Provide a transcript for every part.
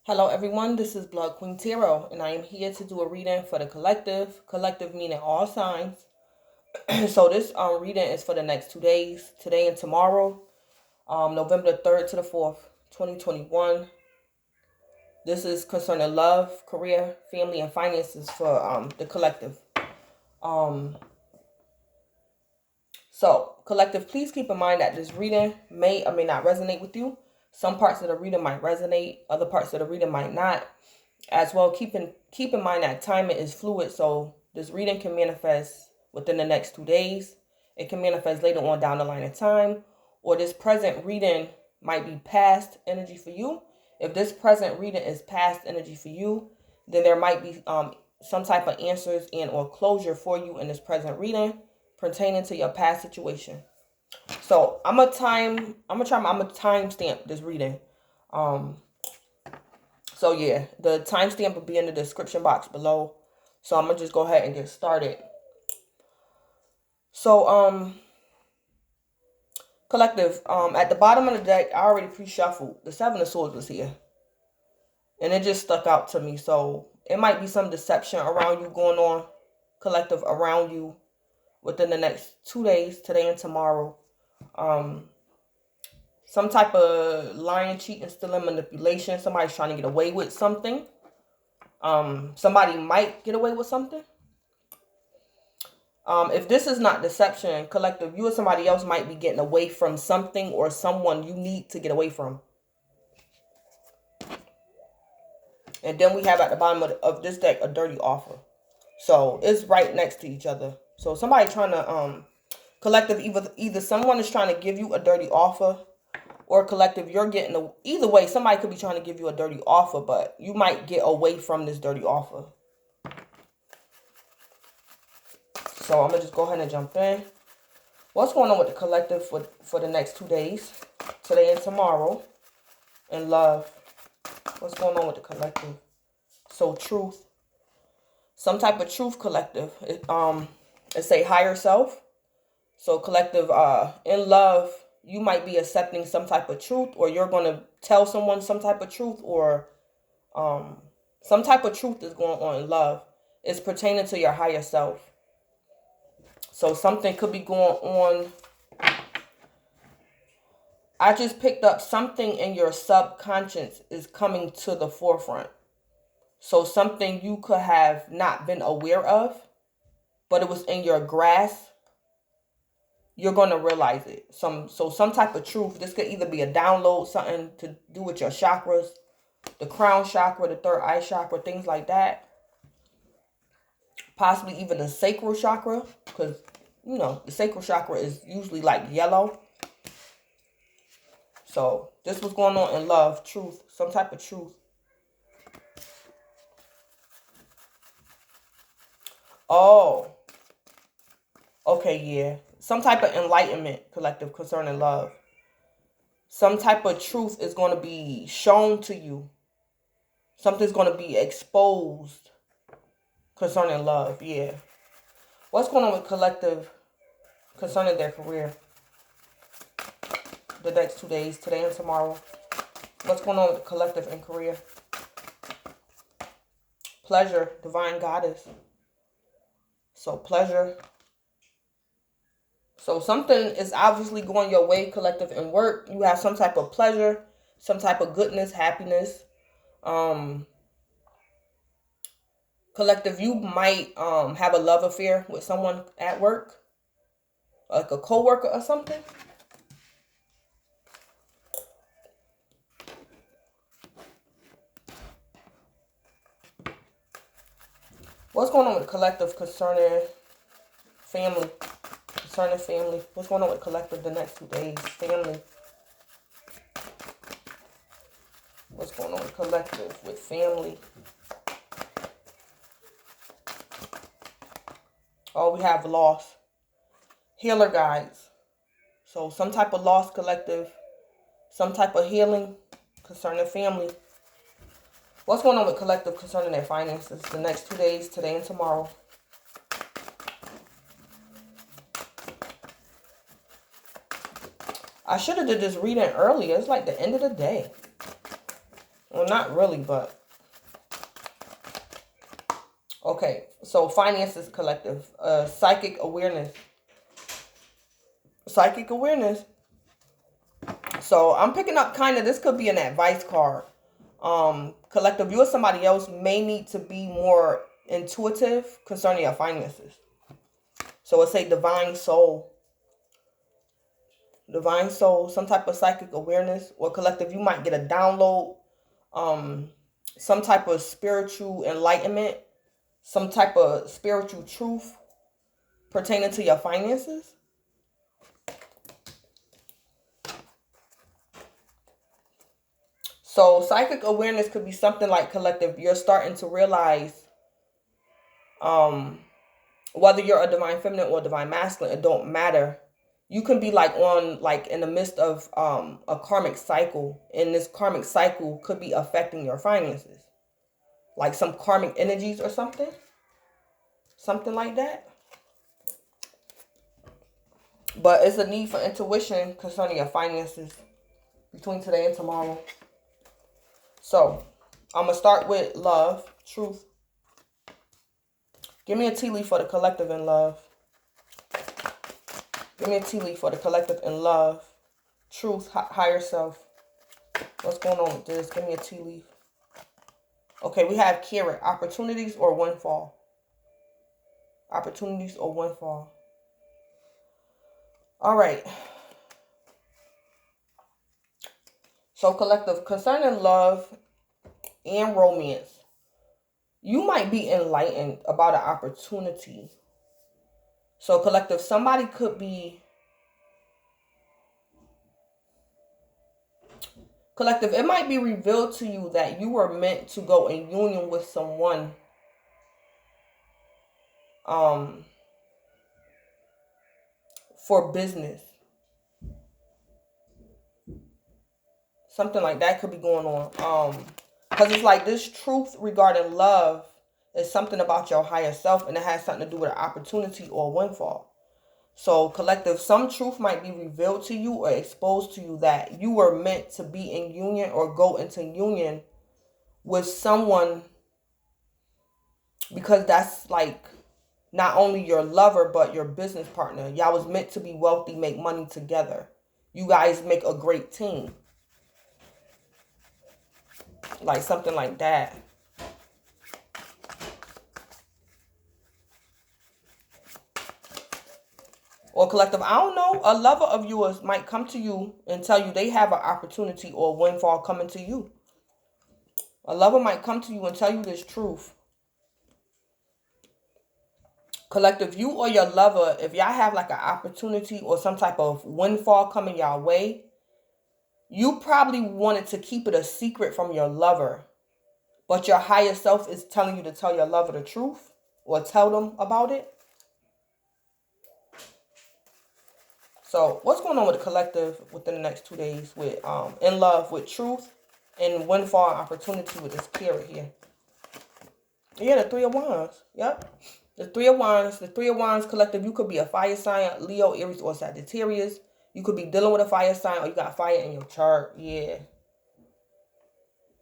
Hello everyone, this is Blood Queen Tarot, and I am here to do a reading for the collective meaning all signs. So this reading is for the next 2 days, today and tomorrow, November the 3rd to the 4th, 2021. This is concerning love, career, family, and finances for the collective. So, collective, please keep in mind that this reading may or may not resonate with you. Some parts of the reading might resonate, other parts of the reading might not. As well, keep in mind that timing is fluid, so this reading can manifest within the next 2 days. It can manifest later on down the line in time, or this present reading might be past energy for you. If this present reading is past energy for you, then there might be some type of answers and or closure for you in this present reading pertaining to your past situation. So I'm gonna time stamp this reading. So yeah, the timestamp will be in the description box below. So I'm gonna just go ahead and get started. So collective, at the bottom of the deck, I already pre-shuffled. The Seven of Swords was here, and it just stuck out to me. So it might be some deception around you going on, collective, around you within the next 2 days, today and tomorrow. Some type of lying, cheating, stealing, manipulation. Somebody's trying to get away with something. Somebody might get away with something. If this is not deception, collective, you or somebody else might be getting away from something or someone you need to get away from. And then we have at the bottom of this deck a dirty offer. So it's right next to each other. So somebody trying to collective, either someone is trying to give you a dirty offer, or collective, you're getting either way. Somebody could be trying to give you a dirty offer, but you might get away from this dirty offer. So I'm gonna just go ahead and jump in. What's going on with the collective for the next 2 days, today and tomorrow, in love? What's going on with the collective? So truth, some type of truth, collective. It's a higher self. So collective, in love, you might be accepting some type of truth, or you're gonna tell someone some type of truth, or some type of truth is going on in love. It's pertaining to your higher self. So something could be going on. I just picked up something in your subconscious is coming to the forefront. So something you could have not been aware of, but it was in your grasp. You're going to realize it. Some type of truth. This could either be a download, something to do with your chakras, the crown chakra, the third eye chakra, things like that. Possibly even the sacral chakra, because, you know, the sacral chakra is usually like yellow. So this was going on in love, truth, some type of truth. Oh, okay, yeah. Some type of enlightenment, collective, concerning love. Some type of truth is going to be shown to you. Something's going to be exposed concerning love, yeah. What's going on with collective concerning their career? The next 2 days, today and tomorrow. What's going on with the collective and career? Pleasure, divine goddess. So pleasure. So something is obviously going your way, collective, in work. You have some type of pleasure, some type of goodness, happiness. Collective, you might have a love affair with someone at work, like a coworker or something. What's going on with the collective concerning family? Concerning family. What's going on with collective the next 2 days? Family. What's going on with collective with family? Oh, we have loss. Healer guides. So some type of loss, collective. Some type of healing concerning family. What's going on with collective concerning their finances the next 2 days, today and tomorrow? I should have did this reading earlier. It's like the end of the day. Well, not really, but okay. So finances collective, psychic awareness. Psychic awareness. So I'm picking up kind of, this could be an advice card. Collective, you or somebody else may need to be more intuitive concerning your finances. So it's a divine soul. Divine soul, some type of psychic awareness, or collective, you might get a download, some type of spiritual enlightenment, some type of spiritual truth pertaining to your finances. So psychic awareness could be something like, collective, you're starting to realize, whether you're a divine feminine or a divine masculine, it don't matter. You can be like on, like in the midst of a karmic cycle, and this karmic cycle could be affecting your finances, like some karmic energies or something like that. But it's a need for intuition concerning your finances between today and tomorrow. So I'm gonna start with love, truth. Give me a tea leaf for the collective in love. Give me a tea leaf for the collective in love, truth, higher self. What's going on with this? Give me a tea leaf. Okay, we have carrot, opportunities or windfall. Opportunities or windfall. All right. So collective, concerning love and romance, you might be enlightened about an opportunity. So collective, somebody could be, collective, it might be revealed to you that you were meant to go in union with someone for business. Something like that could be going on. Because it's like this truth regarding love is something about your higher self, and it has something to do with an opportunity or windfall. So collective, some truth might be revealed to you or exposed to you that you were meant to be in union or go into union with someone, because that's like not only your lover but your business partner. Y'all was meant to be wealthy, make money together. You guys make a great team. Like something like that. Or collective, I don't know, a lover of yours might come to you and tell you they have an opportunity or windfall coming to you. A lover might come to you and tell you this truth. Collective, you or your lover, if y'all have like an opportunity or some type of windfall coming y'all way, you probably wanted to keep it a secret from your lover. But your higher self is telling you to tell your lover the truth or tell them about it. So what's going on with the collective within the next 2 days with in love with truth and windfall opportunity with this carrot here? Yeah, the Three of Wands. Yep. The Three of Wands. The Three of Wands collective, you could be a fire sign, Leo, Aries, or Sagittarius. You could be dealing with a fire sign, or you got fire in your chart. Yeah.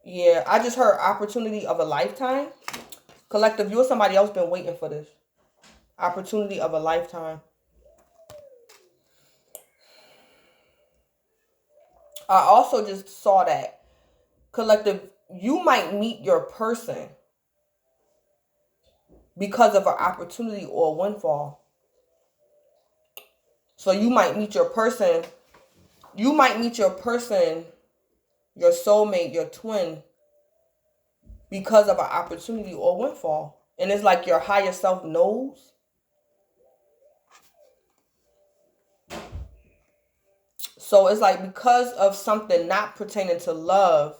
Yeah, I just heard opportunity of a lifetime. Collective, you or somebody else been waiting for this. Opportunity of a lifetime. I also just saw that, collective, you might meet your person because of an opportunity or a windfall. So you might meet your person. You might meet your person, your soulmate, your twin, because of an opportunity or windfall. And it's like your higher self knows. So it's like because of something not pertaining to love,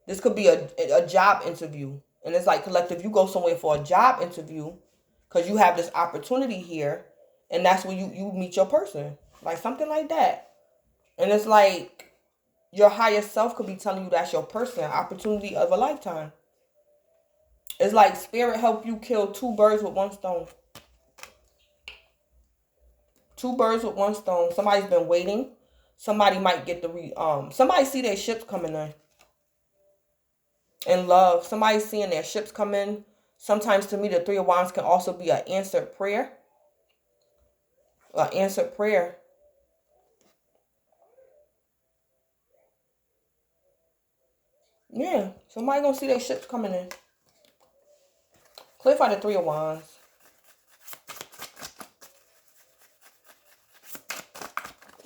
this could be a job interview. And it's like, collective, you go somewhere for a job interview because you have this opportunity here. And that's where you meet your person. Like something like that. And it's like your higher self could be telling you that's your person. Opportunity of a lifetime. It's like spirit help you kill two birds with one stone. Two birds with one stone. Somebody's been waiting. Somebody might get somebody see their ships coming in. In love, somebody's seeing their ships come in. Sometimes to me, the Three of Wands can also be an answered prayer. An answered prayer. Yeah, somebody gonna see their ships coming in. Clarify the Three of Wands.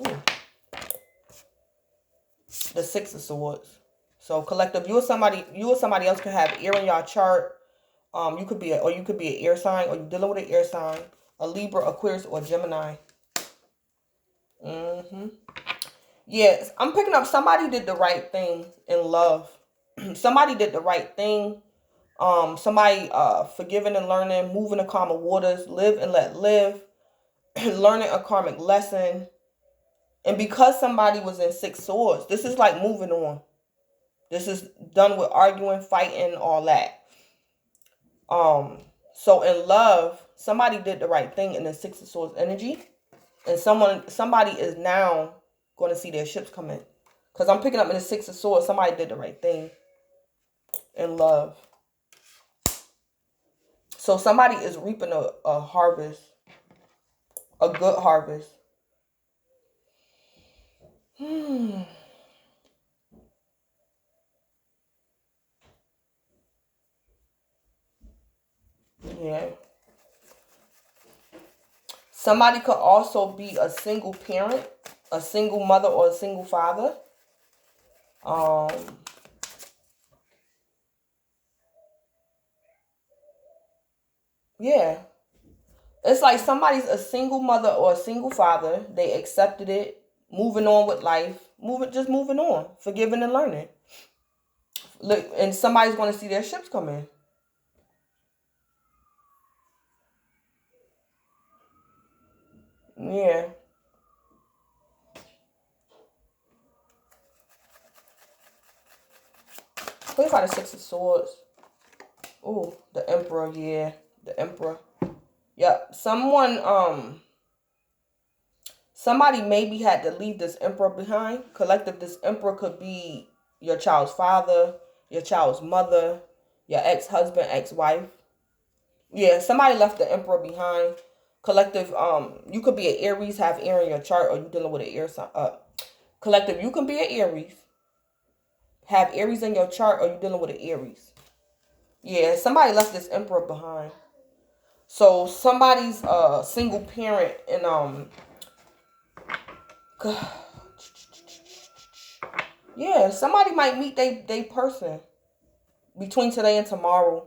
Ooh. The Six of Swords. So collective, you or somebody else could have air in your chart. You could be you could be an air sign, or you dealing with an air sign, a Libra, Aquarius, or Gemini. Yes, I'm picking up somebody did the right thing in love. Somebody did the right thing. Somebody forgiving and learning, moving the calmer waters, live and let live, learning a karmic lesson. And because somebody was in Six Swords, this is like moving on. This is done with arguing, fighting, all that. So in love, somebody did the right thing in the Six of Swords energy, and somebody is now going to see their ships come in. Because I'm picking up in the Six of Swords, somebody did the right thing in love. So somebody is reaping a harvest, a good harvest. Yeah. Somebody could also be a single parent, a single mother, or a single father. Yeah. It's like somebody's a single mother or a single father. They accepted it, moving on with life, just moving on, forgiving and learning. Look, and somebody's going to see their ships come in. Yeah. What about the Six of Swords? Oh, the Emperor. Yeah, the Emperor. Yep. Somebody maybe had to leave this Emperor behind. Collective, this Emperor could be your child's father, your child's mother, your ex-husband, ex-wife. Yeah, somebody left the Emperor behind. Collective, you could be an Aries, have air in your chart, or you dealing with an air sign. Collective, you can be an Aries, have Aries in your chart, or you dealing with an Aries. Yeah, somebody left this Emperor behind. So somebody's single parent, and yeah, somebody might meet they person between today and tomorrow.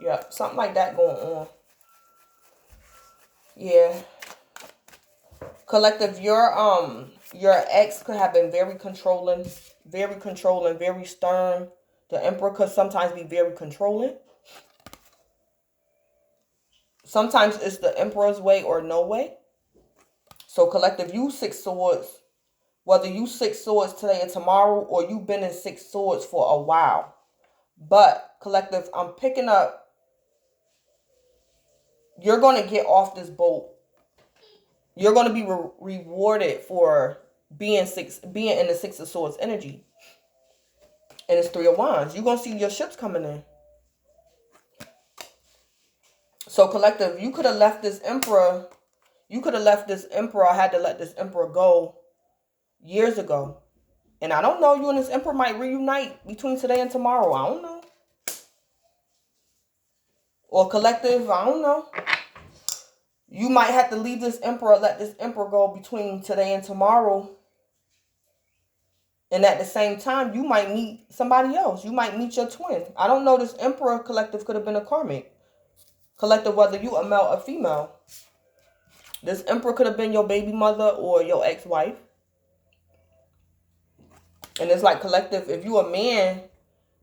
Yeah, something like that going on. Yeah. Collective, your ex could have been very controlling, very stern. The Emperor could sometimes be very controlling. Sometimes it's the Emperor's way or no way. So collective, you Six Swords, whether you Six Swords today and tomorrow, or you've been in Six Swords for a while. But collective, I'm picking up, you're going to get off this boat. You're going to be rewarded for being in the Six of Swords energy. And it's Three of Wands. You're going to see your ships coming in. So collective, you could have left this Emperor. You could have left this Emperor. I had to let this Emperor go years ago. And I don't know, you and this Emperor might reunite between today and tomorrow. I don't know. Or collective, I don't know. You might have to leave this Emperor, let this Emperor go between today and tomorrow. And at the same time, you might meet somebody else. You might meet your twin. I don't know, this Emperor collective could have been a karmic. Collective, whether you a male or female. This Emperor could have been your baby mother or your ex-wife. And it's like collective, if you a man,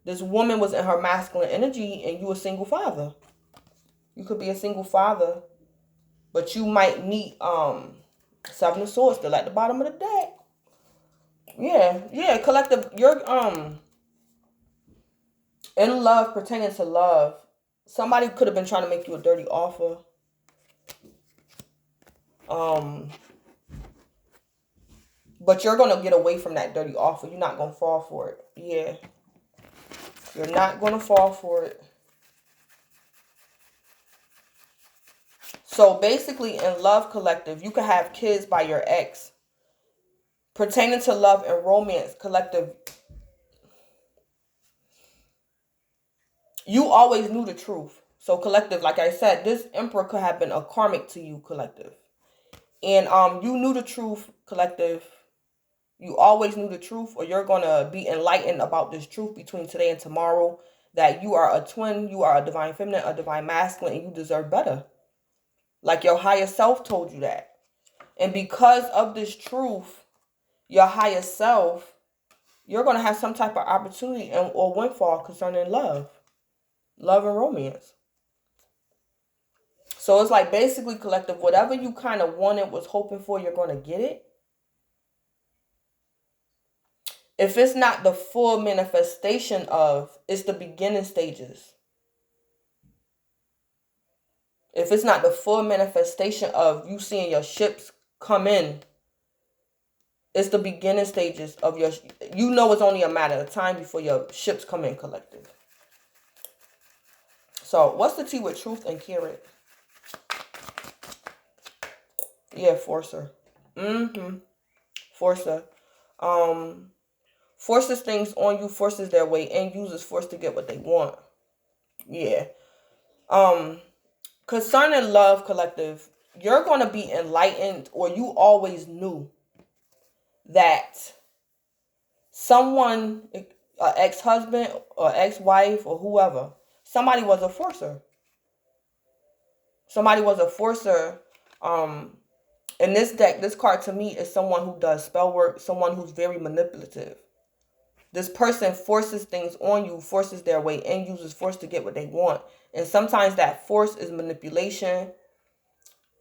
this woman was in her masculine energy and you a single father. You could be a single father, but you might meet Seven of Swords still at the bottom of the deck. Yeah, collective, you're in love, pertaining to love. Somebody could have been trying to make you a dirty offer. But you're going to get away from that dirty offer. You're not going to fall for it. Yeah. You're not going to fall for it. So basically in love, collective, you could have kids by your ex. Pertaining to love and romance, collective, you always knew the truth. So collective, like I said, this emperor could have been a karmic to you, collective. And you knew the truth, collective. You always knew the truth, or you're going to be enlightened about this truth between today and tomorrow, that you are a twin, you are a divine feminine, a divine masculine, and you deserve better. Like your higher self told you that. And because of this truth, your higher self, you're going to have some type of opportunity or windfall concerning love and romance. So it's like basically, collective, whatever you kind of wanted, was hoping for, you're going to get it. If it's not the full manifestation of, it's the beginning stages. If it's not the full manifestation of you seeing your ships come in, it's the beginning stages of your, you know, it's only a matter of time before your ships come in, collective. So what's the tea with truth and carrot? Yeah, forcer. Forcer. Forces things on you, forces their way, and uses force to get what they want. Yeah. Concerning love, collective, you're going to be enlightened, or you always knew that someone, an ex-husband or ex-wife or whoever, somebody was a forcer. Somebody was a forcer. In this deck, this card to me is someone who does spell work, someone who's very manipulative. This person forces things on you, forces their way, and uses force to get what they want. And sometimes that force is manipulation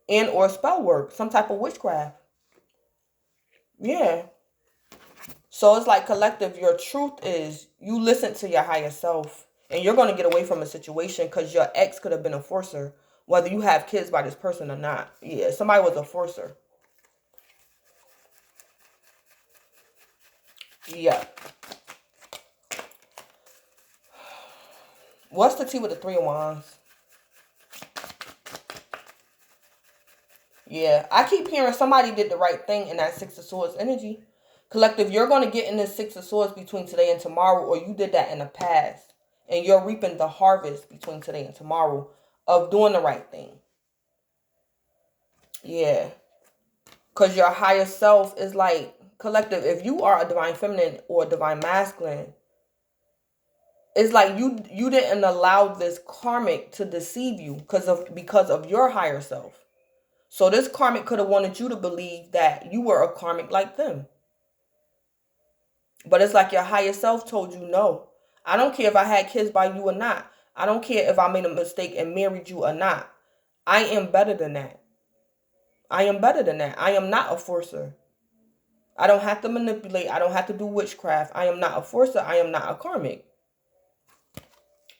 and or spell work, some type of witchcraft. Yeah. So it's like, collective, your truth is you listen to your higher self, and you're going to get away from a situation because your ex could have been a forcer, whether you have kids by this person or not. Yeah, somebody was a forcer. Yeah. What's the tea with the Three of Wands? Yeah, I keep hearing somebody did the right thing in that Six of Swords energy. Collective, you're going to get in this Six of Swords between today and tomorrow, or you did that in the past. And you're reaping the harvest between today and tomorrow of doing the right thing. Yeah. Because your higher self is like, collective, if you are a divine feminine or a divine masculine, it's like you didn't allow this karmic to deceive you because of your higher self. So this karmic could have wanted you to believe that you were a karmic like them. But it's like your higher self told you, no. I don't care if I had kids by you or not. I don't care if I made a mistake and married you or not. I am better than that. I am better than that. I am not a forcer. I don't have to manipulate. I don't have to do witchcraft. I am not a forcer. I am not a karmic.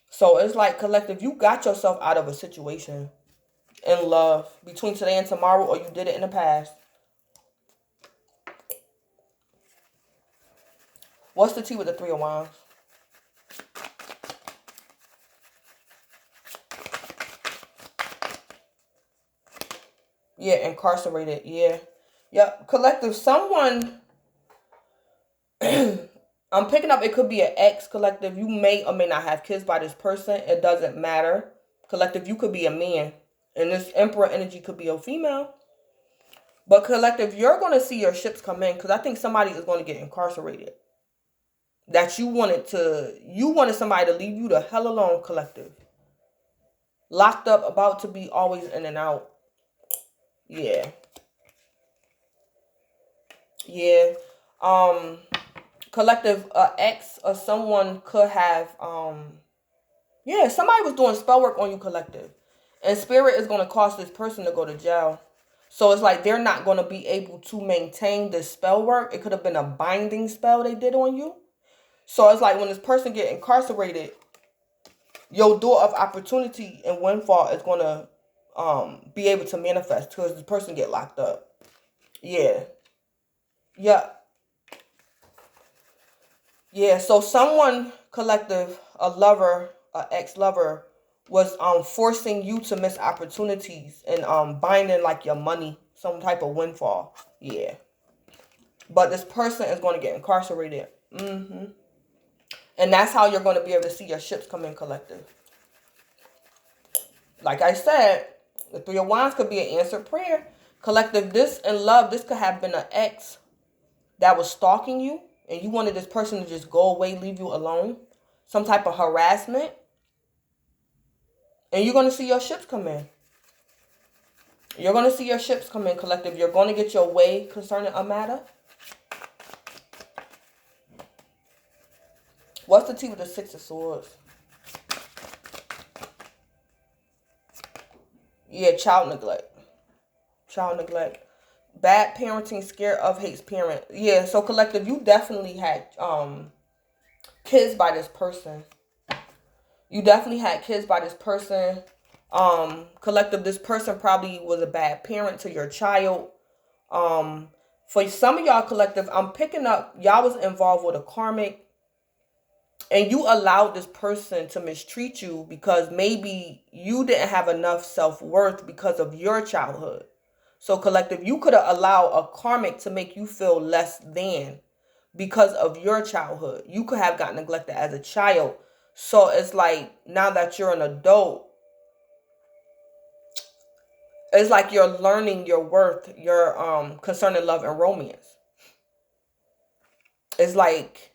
So it's like, collective, you got yourself out of a situation in love between today and tomorrow, or you did it in the past. What's the tea with the Three of Wands? Yeah, incarcerated. Yeah. Yep. Collective, someone I'm picking up, it could be an ex, collective. You may or may not have kids by this person. It doesn't matter. Collective, you could be a man. And this emperor energy could be a female. But collective, you're going to see your ships come in, because I think somebody is going to get incarcerated. That you wanted somebody to leave you the hell alone, collective. Locked up, about to be always in and out. Yeah. Yeah. Collective, ex or someone could have, yeah, somebody was doing spell work on you, collective. And spirit is going to cause this person to go to jail. So it's like they're not going to be able to maintain this spell work. It could have been a binding spell they did on you. So it's like when this person get incarcerated, your door of opportunity and windfall is going to be able to manifest because this person get locked up. Yeah. Yeah. Yeah, so someone, collective, a lover, a ex-lover, was forcing you to miss opportunities and binding like your money, some type of windfall. Yeah. But this person is going to get incarcerated. And that's how you're going to be able to see your ships come in, collective. Like I said, the Three of Wands could be an answered prayer. Collective, this in love, this could have been an ex that was stalking you, and you wanted this person to just go away, leave you alone. Some type of harassment. And you're going to see your ships come in. You're going to see your ships come in, collective. You're going to get your way concerning a matter. What's the T with the Six of Swords? Yeah, child neglect. Child neglect. Bad parenting, scared of, hates parent. Yeah, so collective, you definitely had kids by this person. You definitely had kids by this person. Collective, this person probably was a bad parent to your child. For some of y'all, collective, I'm picking up, y'all was involved with a karmic, and you allowed this person to mistreat you because maybe you didn't have enough self-worth because of your childhood. So collective, you could have allowed a karmic to make you feel less than because of your childhood. You could have gotten neglected as a child. So it's like, now that you're an adult, it's like you're learning your worth, your concerning love and romance. It's like,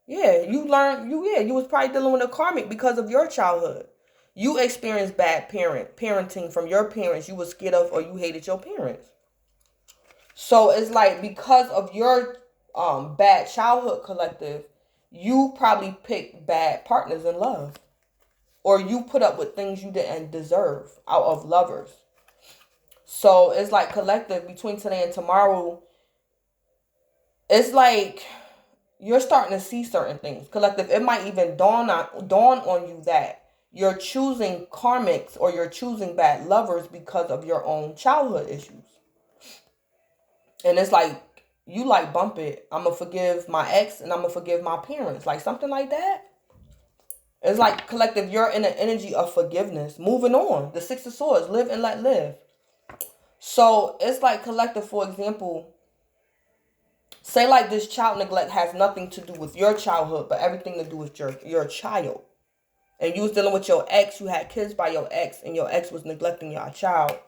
yeah, you learned, you was probably dealing with a karmic because of your childhood. You experienced bad parenting from your parents you were scared of, or you hated your parents. So it's like, because of your bad childhood, collective, you probably picked bad partners in love. Or you put up with things you didn't deserve out of lovers. So it's like, collective, between today and tomorrow, it's like you're starting to see certain things. Collective, it might even dawn on you that you're choosing karmics or you're choosing bad lovers because of your own childhood issues. And it's like, you like, bump it. I'm going to forgive my ex and I'm going to forgive my parents. Like something like that. It's like, collective, you're in an energy of forgiveness. Moving on. The Six of Swords. Live and let live. So it's like, collective, for example, say like this child neglect has nothing to do with your childhood, but everything to do with your child. And you was dealing with your ex. You had kids by your ex, and your ex was neglecting your child.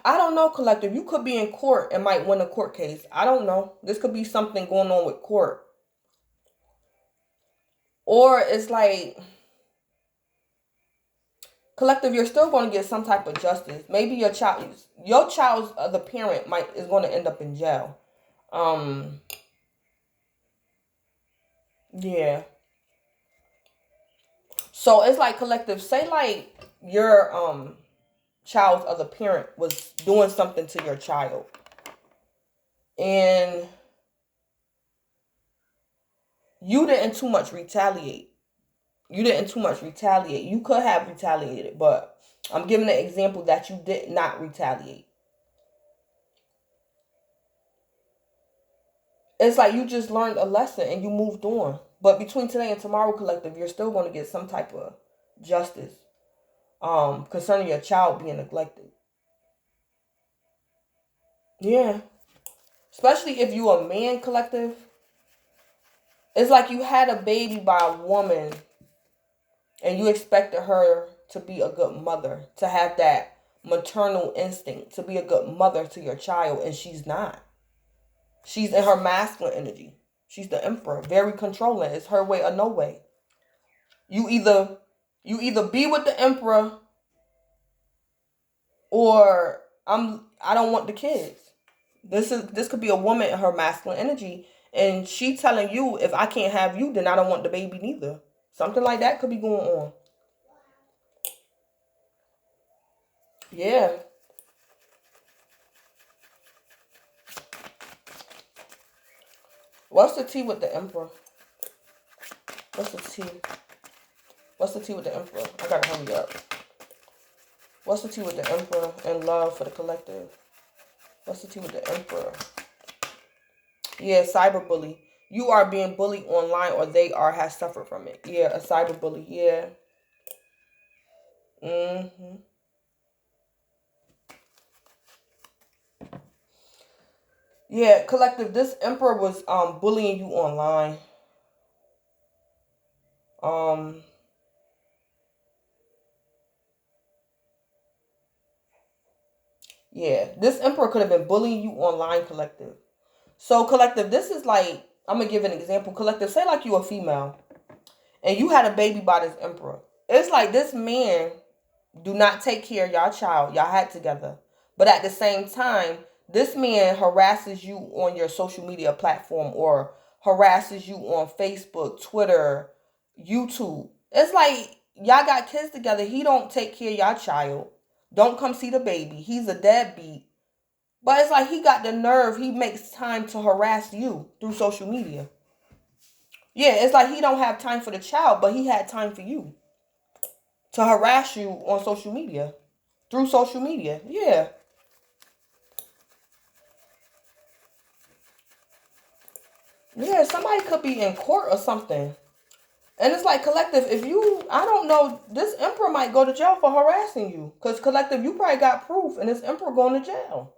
I don't know, collective. You could be in court and might win a court case. I don't know. This could be something going on with court. Or it's like, collective, you're still going to get some type of justice. Maybe your child's other parent is going to end up in jail. Yeah. So it's like, collective, say like your child's other parent was doing something to your child, and you didn't too much retaliate. You could have retaliated, but I'm giving an example that you did not retaliate. It's like you just learned a lesson and you moved on. But between today and tomorrow, collective, you're still going to get some type of justice concerning your child being neglected. Yeah. Especially if you a man, collective. It's like you had a baby by a woman and you expected her to be a good mother, to have that maternal instinct, to be a good mother to your child, and she's not. She's in her masculine energy. She's the emperor, very controlling. It's her way or no way. You either be with the emperor, or I don't want the kids. This could be a woman in her masculine energy, and she telling you, if I can't have you, then I don't want the baby neither. Something like that could be going on. Yeah. What's the T with the emperor? What's the T? What's the T with the emperor? I gotta hurry up. What's the tea with the Emperor and love for the collective? What's the tea with the Emperor? Yeah, cyberbully. You are being bullied online, or they has suffered from it. Yeah, a cyberbully. Yeah. Mm-hmm. Yeah, collective. This Emperor was bullying you online. Um. Yeah, this Emperor could have been bullying you online, collective. So, collective, this is like, I'm gonna give an example. Collective, say like you a female and you had a baby by this Emperor. It's like this man do not take care of y'all child. Y'all had together. But at the same time, this man harasses you on your social media platform, or harasses you on Facebook, Twitter, YouTube. It's like y'all got kids together. He don't take care of y'all child. Don't come see the baby. He's a deadbeat. But it's like he got the nerve. He makes time to harass you through social media. Yeah, it's like he don't have time for the child, but he had time for you to harass you on social media. Through social media. Yeah. Yeah, somebody could be in court or something. And it's like, collective, if you, I don't know, this Emperor might go to jail for harassing you. Because, collective, you probably got proof, and this Emperor going to jail.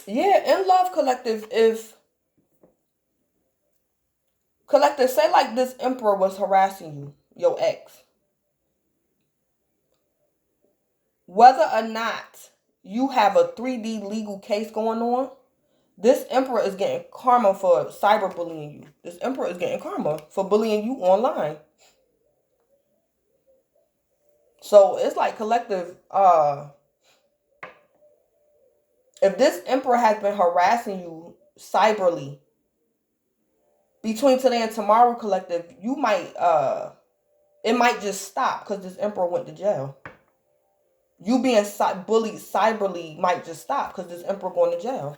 Yeah, in love, collective, if, collective, say like this Emperor was harassing you, your ex. Whether or not you have a 3D legal case going on, this Emperor is getting karma for cyberbullying you. This Emperor is getting karma for bullying you online. So it's like, collective, if this Emperor has been harassing you cyberly between today and tomorrow, collective, you might it might just stop because this Emperor went to jail. You being bullied cyberly might just stop because this Emperor going to jail.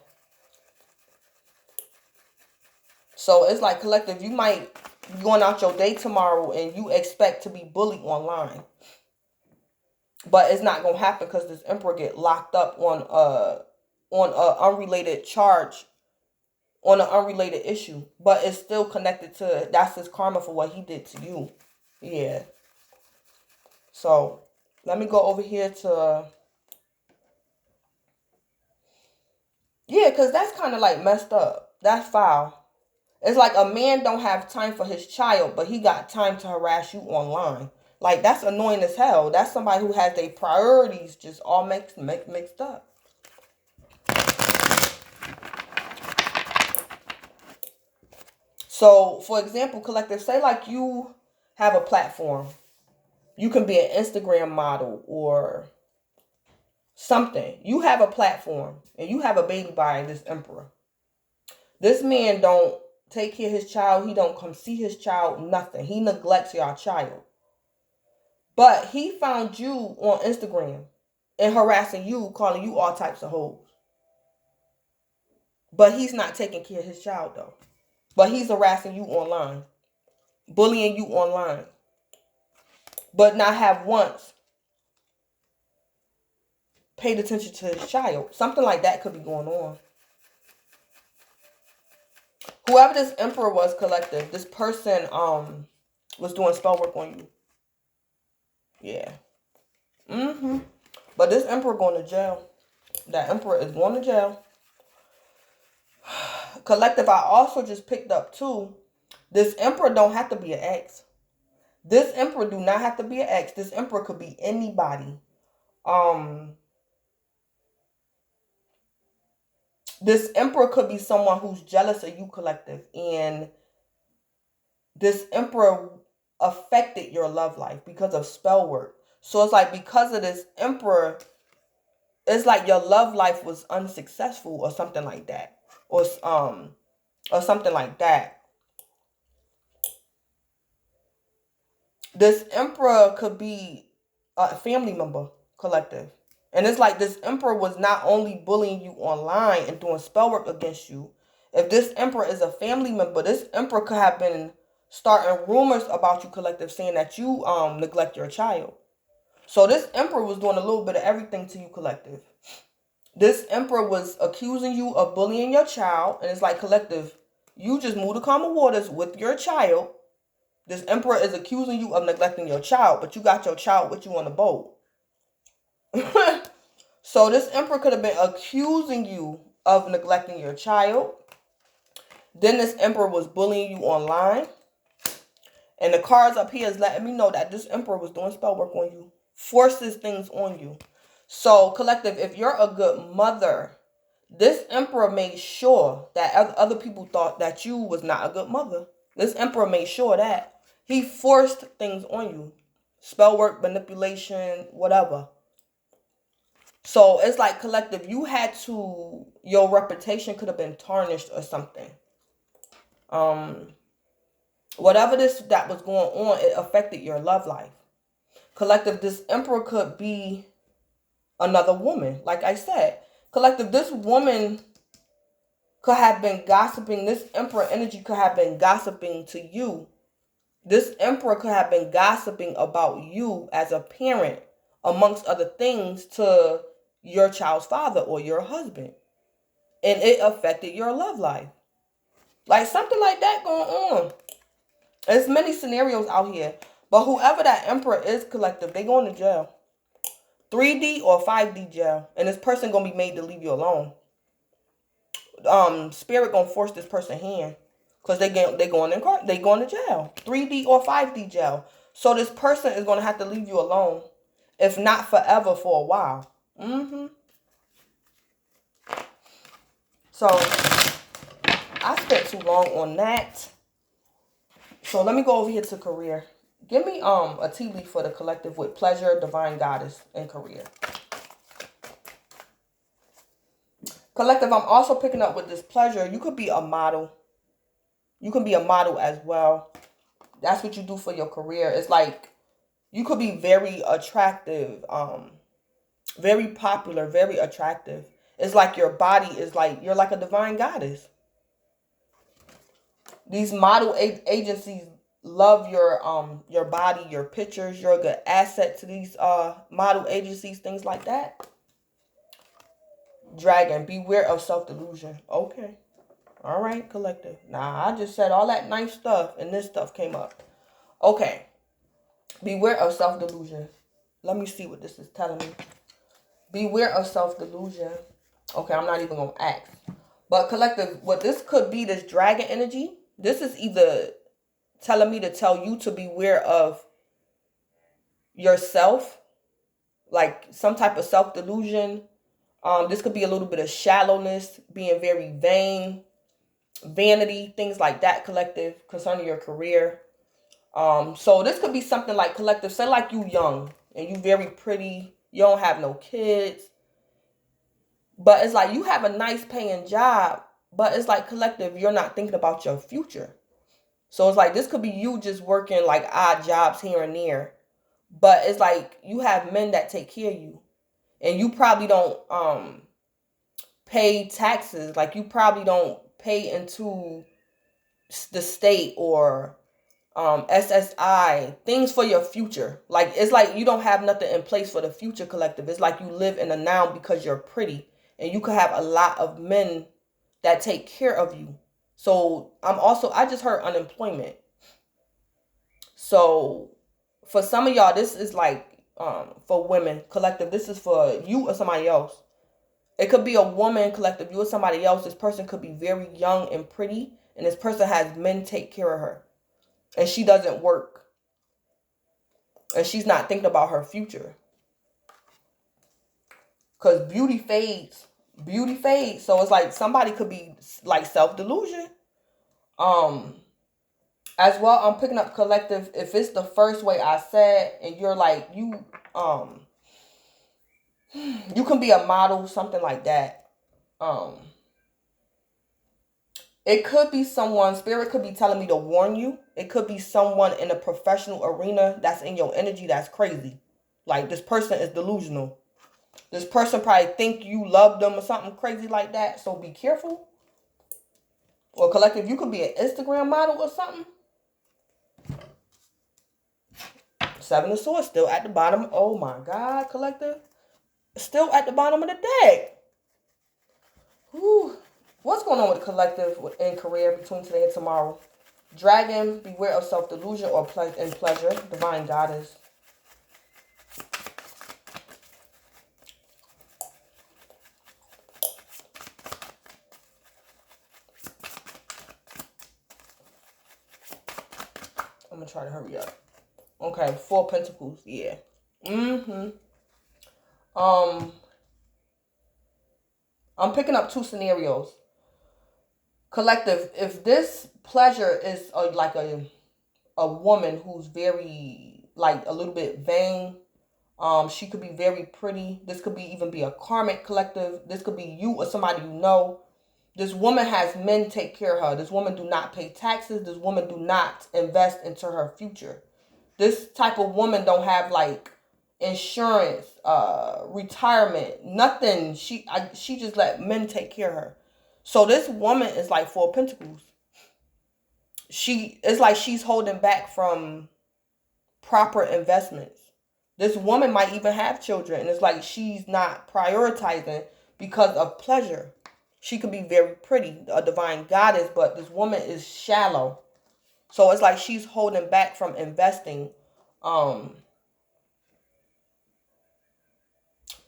So it's like, collective, you might be going out your day tomorrow and you expect to be bullied online. But it's not gonna happen because this Emperor get locked up on a unrelated charge, on an unrelated issue. But it's still connected to, that's his karma for what he did to you. Yeah. So let me go over here to, yeah, because that's kind of like messed up. That's foul. It's like a man don't have time for his child, but he got time to harass you online. Like, that's annoying as hell. That's somebody who has their priorities just all mixed up. So, for example, collective, say like you have a platform. You can be an Instagram model or something. You have a platform and you have a baby by this Emperor. This man don't take care of his child. He don't come see his child, nothing. He neglects your child. But he found you on Instagram and harassing you, calling you all types of hoes. But he's not taking care of his child, though. But he's harassing you online, bullying you online, but not have once paid attention to his child. Something like that could be going on. Whoever this Emperor was, collective, this person was doing spell work on you. Yeah. Mm-hmm. But this Emperor going to jail. That Emperor is going to jail. Collective, I also just picked up too. This Emperor don't have to be an ex. This Emperor do not have to be an ex. This Emperor could be anybody. This Emperor could be someone who's jealous of you, collective, and this Emperor affected your love life because of spell work. So it's like, because of this Emperor, it's like your love life was unsuccessful or something like that. Or something like that. This Emperor could be a family member, collective. And it's like this Emperor was not only bullying you online and doing spell work against you. If this Emperor is a family member, this Emperor could have been starting rumors about you, collective, saying that you neglect your child. So this Emperor was doing a little bit of everything to you, collective. This Emperor was accusing you of bullying your child, and it's like, collective, you just moved to calmer waters with your child. This Emperor is accusing you of neglecting your child, but you got your child with you on the boat. So this Emperor could have been accusing you of neglecting your child. Then this Emperor was bullying you online. And the cards up here is letting me know that this Emperor was doing spell work on you. Forces things on you. So, collective, if you're a good mother, this Emperor made sure that other people thought that you was not a good mother. This Emperor made sure that. He forced things on you. Spell work, manipulation, whatever. So, it's like, collective, you had to, your reputation could have been tarnished or something. Whatever that was going on, it affected your love life. Collective, this Emperor could be another woman. Like I said, collective, this woman could have been gossiping. This Emperor energy could have been gossiping to you. This Emperor could have been gossiping about you as a parent, amongst other things, to your child's father or your husband. And it affected your love life. Like something like that going on. There's many scenarios out here. But whoever that Emperor is, collective, they going to jail. 3D or 5D jail. And this person going to be made to leave you alone. Spirit going to force this person hand. Because they going to jail. 3D or 5D jail. So this person is going to have to leave you alone. If not forever, for a while. So, I spent too long on that. So let me go over here to career. Give me a tea leaf for the collective with pleasure, divine goddess, and career. Collective, I'm also picking up with this pleasure. You could be a model. You can be a model as well. That's what you do for your career. It's like you could be very attractive, very popular, very attractive. It's like your body is like, you're like a divine goddess. These model agencies love your body, your pictures. You're a good asset to these model agencies, things like that. Dragon, beware of self-delusion. Okay. All right, collective. Nah, I just said all that nice stuff and this stuff came up. Okay. Beware of self-delusion. Let me see what this is telling me. Beware of self-delusion. Okay, I'm not even going to ask. But collective, what this could be, this dragon energy, this is either telling me to tell you to beware of yourself, like some type of self-delusion. This could be a little bit of shallowness, being very vain, vanity, things like that, collective, concerning your career. So this could be something like, collective, say like you young and you very pretty, you don't have no kids, but it's like you have a nice paying job, but it's like, collective, you're not thinking about your future. So it's like, this could be you just working like odd jobs here and there, but it's like you have men that take care of you, and you probably don't pay taxes. Like you probably don't pay into the state or SSI, things for your future. Like it's like you don't have nothing in place for the future, collective. It's like you live in the now because you're pretty, and you could have a lot of men that take care of you. So I just heard unemployment. So for some of y'all, this is like for women, collective, this is for you or somebody else. It could be a woman, collective, you or somebody else. This person could be very young and pretty, and this person has men take care of her, and she doesn't work, and she's not thinking about her future, because beauty fades. So it's like somebody could be like self-delusion. As well, I'm picking up, collective, if it's the first way I said, and you're like, you can be a model, something like that. It could be someone, spirit could be telling me to warn you. It could be someone in a professional arena that's in your energy that's crazy. Like this person is delusional. This person probably think you love them or something crazy like that. So be careful. Or collective, you could be an Instagram model or something. Seven of Swords still at the bottom. Oh my God, collective. Still at the bottom of the deck. Whew. What's going on with the collective in career between today and tomorrow? Dragon, beware of self-delusion or pleasure. Divine Goddess. I'm going to try to hurry up. Okay, Four Pentacles. Yeah. I'm picking up two scenarios. Collective, if this pleasure is like a woman who's very, like, a little bit vain, she could be very pretty. This could even be a karmic collective. This could be you or somebody you know. This woman has men take care of her. This woman do not pay taxes. This woman do not invest into her future. This type of woman don't have like insurance, retirement, nothing. She just let men take care of her. So this woman is like Four of Pentacles. It's like she's holding back from proper investments. This woman might even have children, and it's like she's not prioritizing because of pleasure. She could be very pretty, a divine goddess, but this woman is shallow. So it's like she's holding back from investing.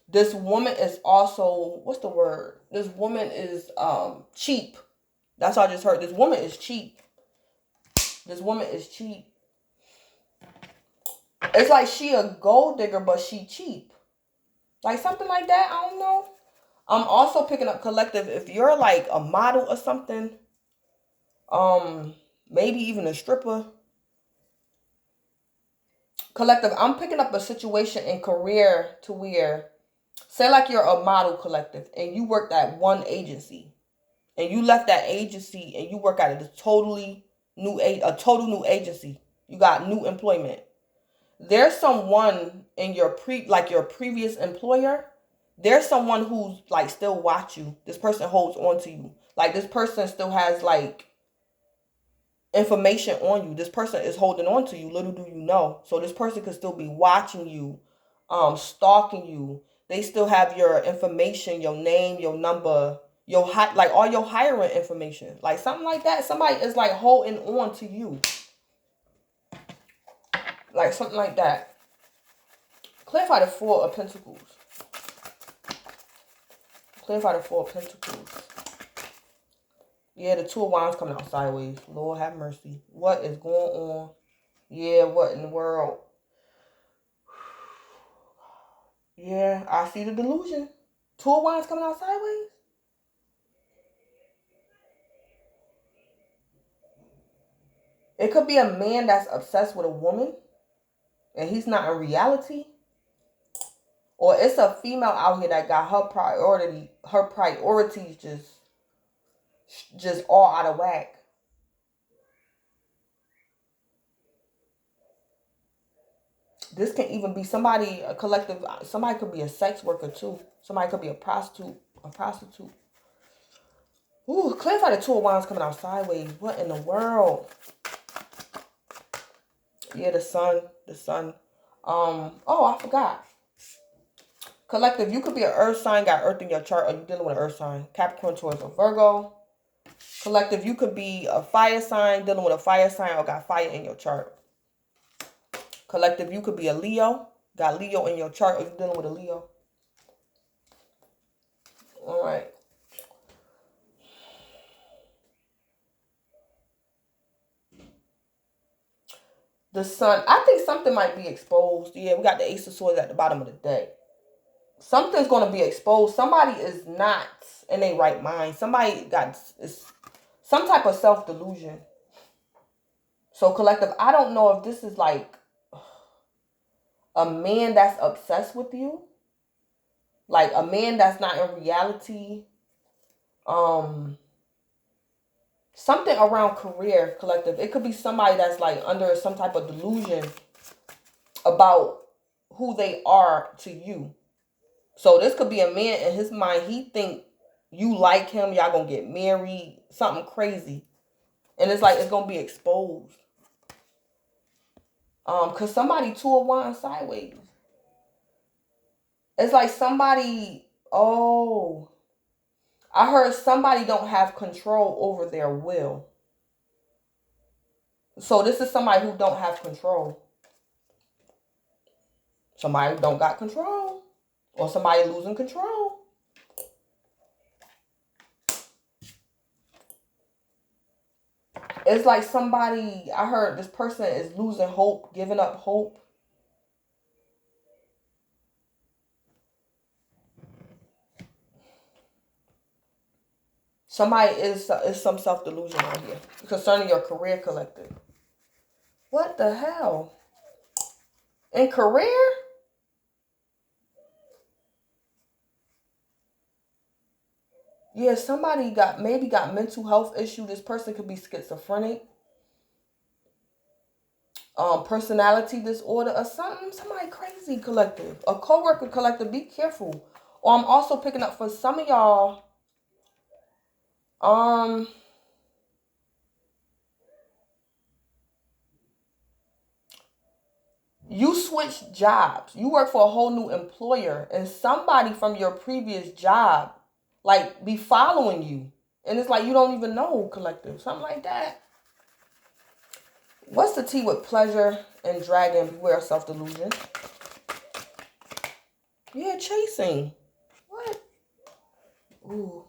This woman is also, what's the word? This woman is cheap. That's all I just heard. This woman is cheap. This woman is cheap. It's like she a gold digger, but she cheap. Like something like that. I don't know. I'm also picking up collective. If you're like a model or something, maybe even a stripper. Collective, I'm picking up a situation in career to where, say like you're a model, collective, and you worked at one agency, and you left that agency and you work at a total new agency. You got new employment. There's someone in your previous employer. There's someone who's like still watch you. This person holds on to you. Like this person still has like information on you. This person is holding on to you. Little do you know. So this person could still be watching you, stalking you. They still have your information, your name, your number, like all your hiring information, like something like that. Somebody is like holding on to you, like something like that. Clarify the Four of Pentacles. Clarify the Four of Pentacles. Yeah, the Two of Wands coming out sideways. Lord have mercy. What is going on? Yeah, what in the world? Yeah, I see the delusion. Two of Wands coming out sideways. It could be a man that's obsessed with a woman and he's not in reality. Or it's a female out here that got her priorities just all out of whack. This can even be somebody, a collective, somebody could be a sex worker too. Somebody could be a prostitute. Ooh, clarify the Two of Wands coming out sideways. What in the world? Yeah, the sun. Oh, I forgot. Collective, you could be an earth sign, got earth in your chart, or you dealing with an earth sign. Capricorn, Taurus, or Virgo. Collective, you could be a fire sign, dealing with a fire sign, or got fire in your chart. Collective, you could be a Leo, got Leo in your chart, or you dealing with a Leo. All right. The sun, I think something might be exposed. Yeah, we got the Ace of Swords at the bottom of the deck. Something's going to be exposed. Somebody is not in their right mind. Somebody got some type of self-delusion. So, collective, I don't know if this is like a man that's obsessed with you. Like a man that's not in reality. Something around career, collective. It could be somebody that's like under some type of delusion about who they are to you. So this could be a man in his mind. He think you like him. Y'all gonna get married. Something crazy. And it's like it's gonna be exposed. Because somebody 2 of Wands sideways. It's like somebody, oh, I heard somebody don't have control over their will. So this is somebody who don't have control. Somebody don't got control. Or somebody losing control. It's like somebody, I heard this person is losing hope, giving up hope. Somebody is some self-delusion out here concerning your career, collective. What the hell? In career? Yeah, somebody maybe got mental health issue. This person could be schizophrenic, personality disorder, or something. Somebody crazy, collective. A coworker, collective. Be careful. Or I'm also picking up for some of y'all. You switched jobs. You work for a whole new employer, and somebody from your previous job, like, be following you, and it's like you don't even know, collective. Something like that. What's the T with pleasure and dragon? Beware of self-delusion. Yeah, chasing. What? Ooh.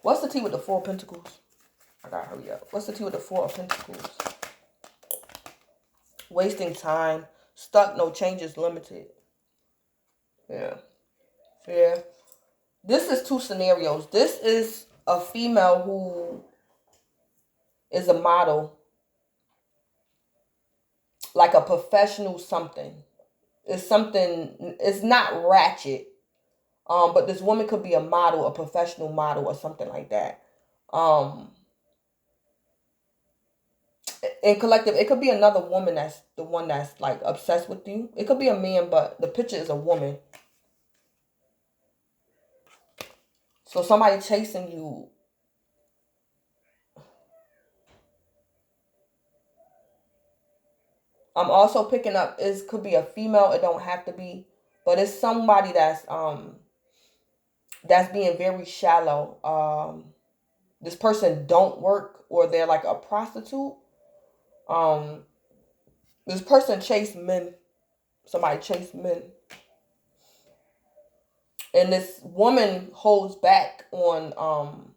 What's the T with the Four of Pentacles? I gotta hurry up. What's the T with the Four of Pentacles? Wasting time. Stuck, no changes, limited. Yeah. Yeah. This is two scenarios. This is a female who is a model, like a professional something. It's something, it's not ratchet. But this woman could be a model, a professional model, or something like that. In collective, it could be another woman that's the one that's like obsessed with you. It could be a man, but the picture is a woman. So somebody chasing you. I'm also picking up, it could be a female, it don't have to be, but it's somebody that's being very shallow. This person don't work, or they're like a prostitute. This person chase men. Somebody chase men. And this woman holds back on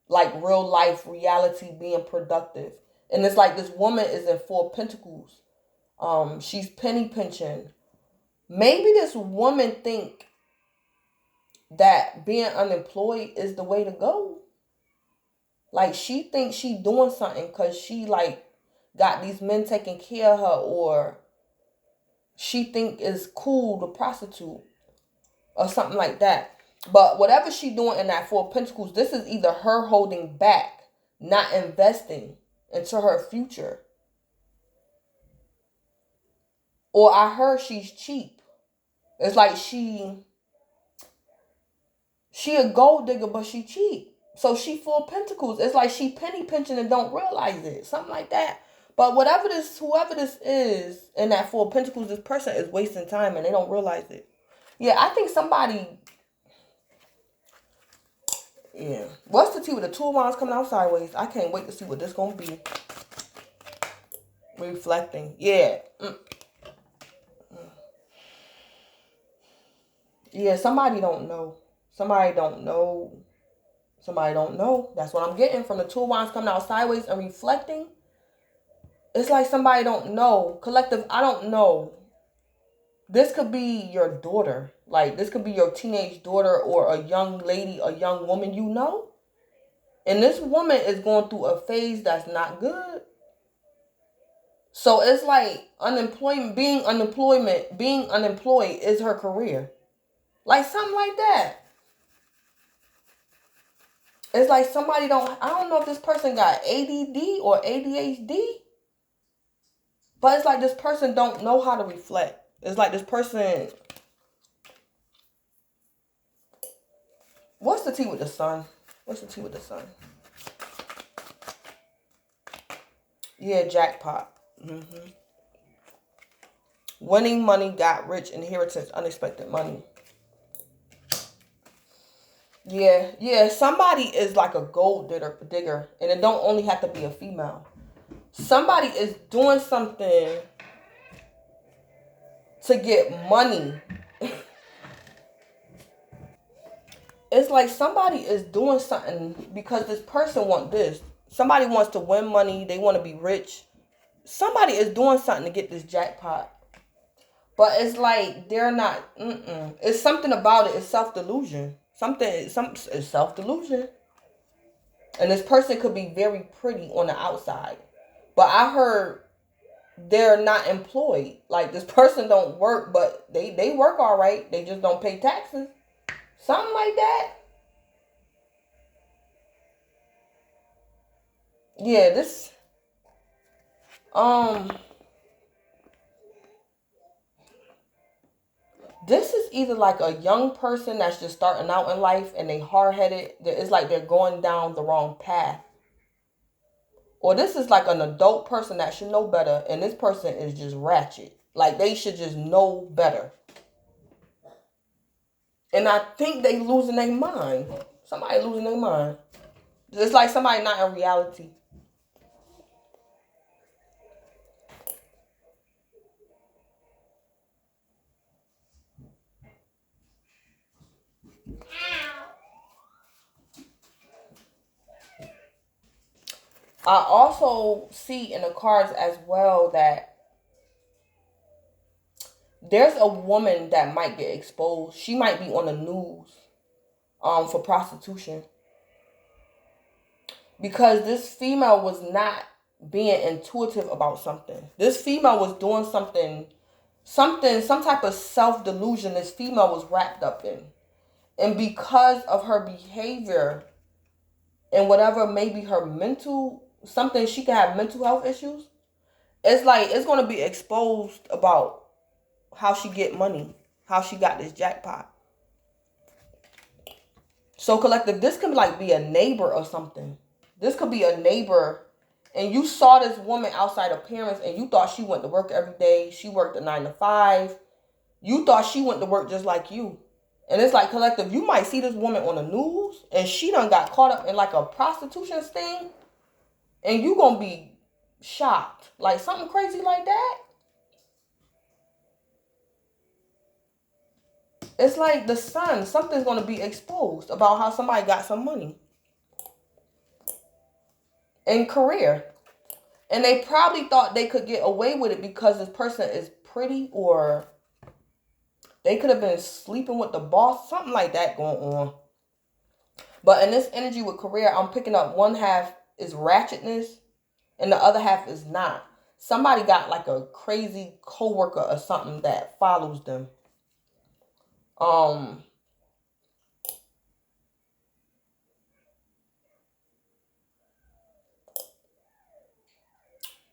like real life reality, being productive. And it's like this woman is in Four Pentacles. She's penny pinching. Maybe this woman think that being unemployed is the way to go. Like, she thinks she doing something because she like got these men taking care of her, or she think it's cool to prostitute or something like that. But whatever she doing in that Four of Pentacles, this is either her holding back, not investing into her future. Or I heard she's cheap. It's like she a gold digger, but she cheap. So she Four of Pentacles. It's like she penny pinching and don't realize it. Something like that. But whoever this is in that Four of Pentacles, this person is wasting time and they don't realize it. Yeah, I think somebody. Yeah. What's the T with the Two of Wands coming out sideways? I can't wait to see what this gonna be. Reflecting. Yeah. Yeah, somebody don't know. Somebody don't know. Somebody don't know. That's what I'm getting from the Two of Wands coming out sideways and reflecting. It's like somebody don't know. Collective, I don't know. This could be your daughter. Like, this could be your teenage daughter, or a young lady, a young woman you know. And this woman is going through a phase that's not good. So it's like being unemployed is her career. Like, something like that. It's like somebody I don't know if this person got ADD or ADHD. But it's like this person don't know how to reflect. It's like this person. What's the T with the sun? What's the T with the sun? Yeah, jackpot. Winning money, got rich, inheritance, unexpected money. Yeah. Somebody is like a gold digger, and it don't only have to be a female. Somebody is doing something to get money. It's like somebody is doing something because this person wants this. Somebody wants to win money. They want to be rich. Somebody is doing something to get this jackpot. But it's like they're not. It's something about it. It's self delusion. It's self delusion. And this person could be very pretty on the outside, but I heard they're not employed. Like this person don't work, but they work all right. They just don't pay taxes. Something like that. Yeah, um this is either like a young person that's just starting out in life and they hard headed. It's like they're going down the wrong path. Or this is like an adult person that should know better, and this person is just ratchet. Like they should just know better. And I think they losing their mind. Somebody losing their mind. It's like somebody not in reality. I also see in the cards as well that there's a woman that might get exposed. She might be on the news for prostitution. Because this female was not being intuitive about something. This female was doing some type of self-delusion this female was wrapped up in. And because of her behavior and whatever maybe her mental, something, she could have mental health issues. It's like it's going to be exposed about how she get money, how she got this jackpot. So collective, this could like be a neighbor or something. This could be a neighbor, and you saw this woman outside of parents, and you thought she went to work every day. She worked a 9 to 5. You thought she went to work just like you. And it's like collective, you might see this woman on the news, and she done got caught up in like a prostitution sting, and you gonna be shocked. Like something crazy like that. It's like the sun, something's gonna be exposed about how somebody got some money and career. And they probably thought they could get away with it because this person is pretty, or they could have been sleeping with the boss, something like that going on. But in this energy with career, I'm picking up one half is ratchetness and the other half is not. Somebody got like a crazy coworker or something that follows them.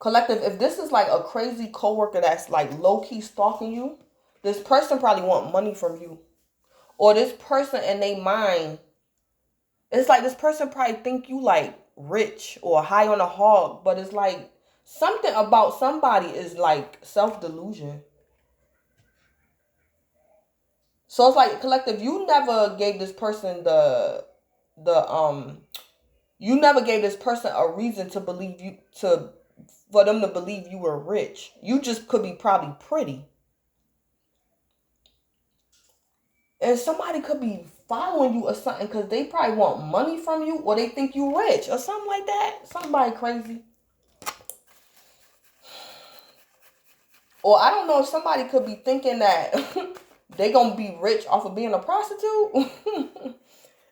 Collective, if this is like a crazy coworker that's like low-key stalking you, this person probably want money from you. Or this person in their mind, it's like this person probably think you like rich or high on a hog, but it's like something about somebody is like self-delusion. So it's like collective, you never gave this person the you never gave this person a reason to believe you to for them to believe you were rich. You just could be probably pretty. And somebody could be following you or something because they probably want money from you, or they think you rich or something like that. Somebody crazy. Or I don't know if somebody could be thinking that they gonna be rich off of being a prostitute.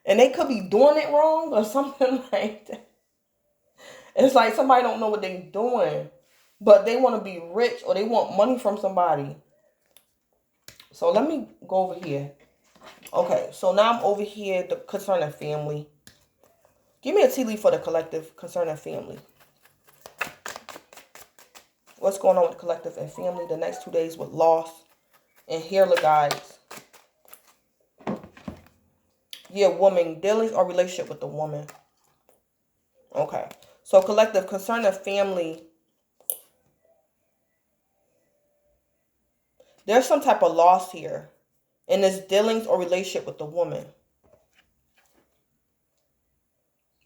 And they could be doing it wrong or something like that. It's like somebody don't know what they doing, but they want to be rich or they want money from somebody. So let me go over here. Okay, so now I'm over here concerning family. Give me a tea leaf for the collective concerning family. What's going on with the collective and family the next 2 days with loss and healer guides. Yeah, woman, dealings or relationship with the woman. Okay. So collective concerning family, There's some type of loss here in this dealings or relationship with the woman.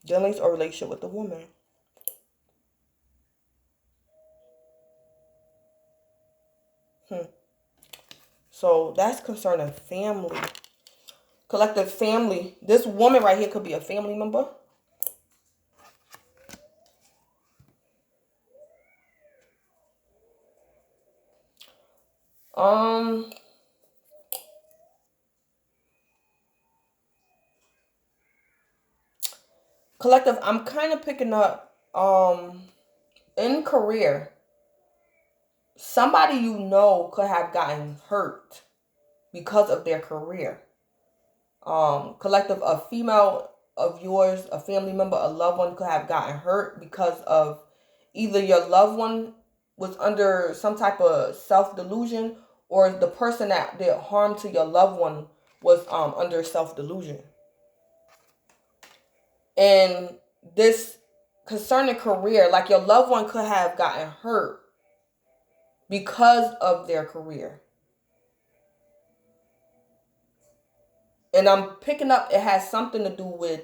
Dealings or relationship with the woman. So that's concerning family. Collective family. This woman right here could be a family member. Collective, I'm kind of picking up in career, somebody you know could have gotten hurt because of their career. Collective, a female of yours, a family member, a loved one could have gotten hurt because of either your loved one was under some type of self-delusion, or the person that did harm to your loved one was under self-delusion. And this concerning career, like your loved one could have gotten hurt because of their career. And I'm picking up it has something to do with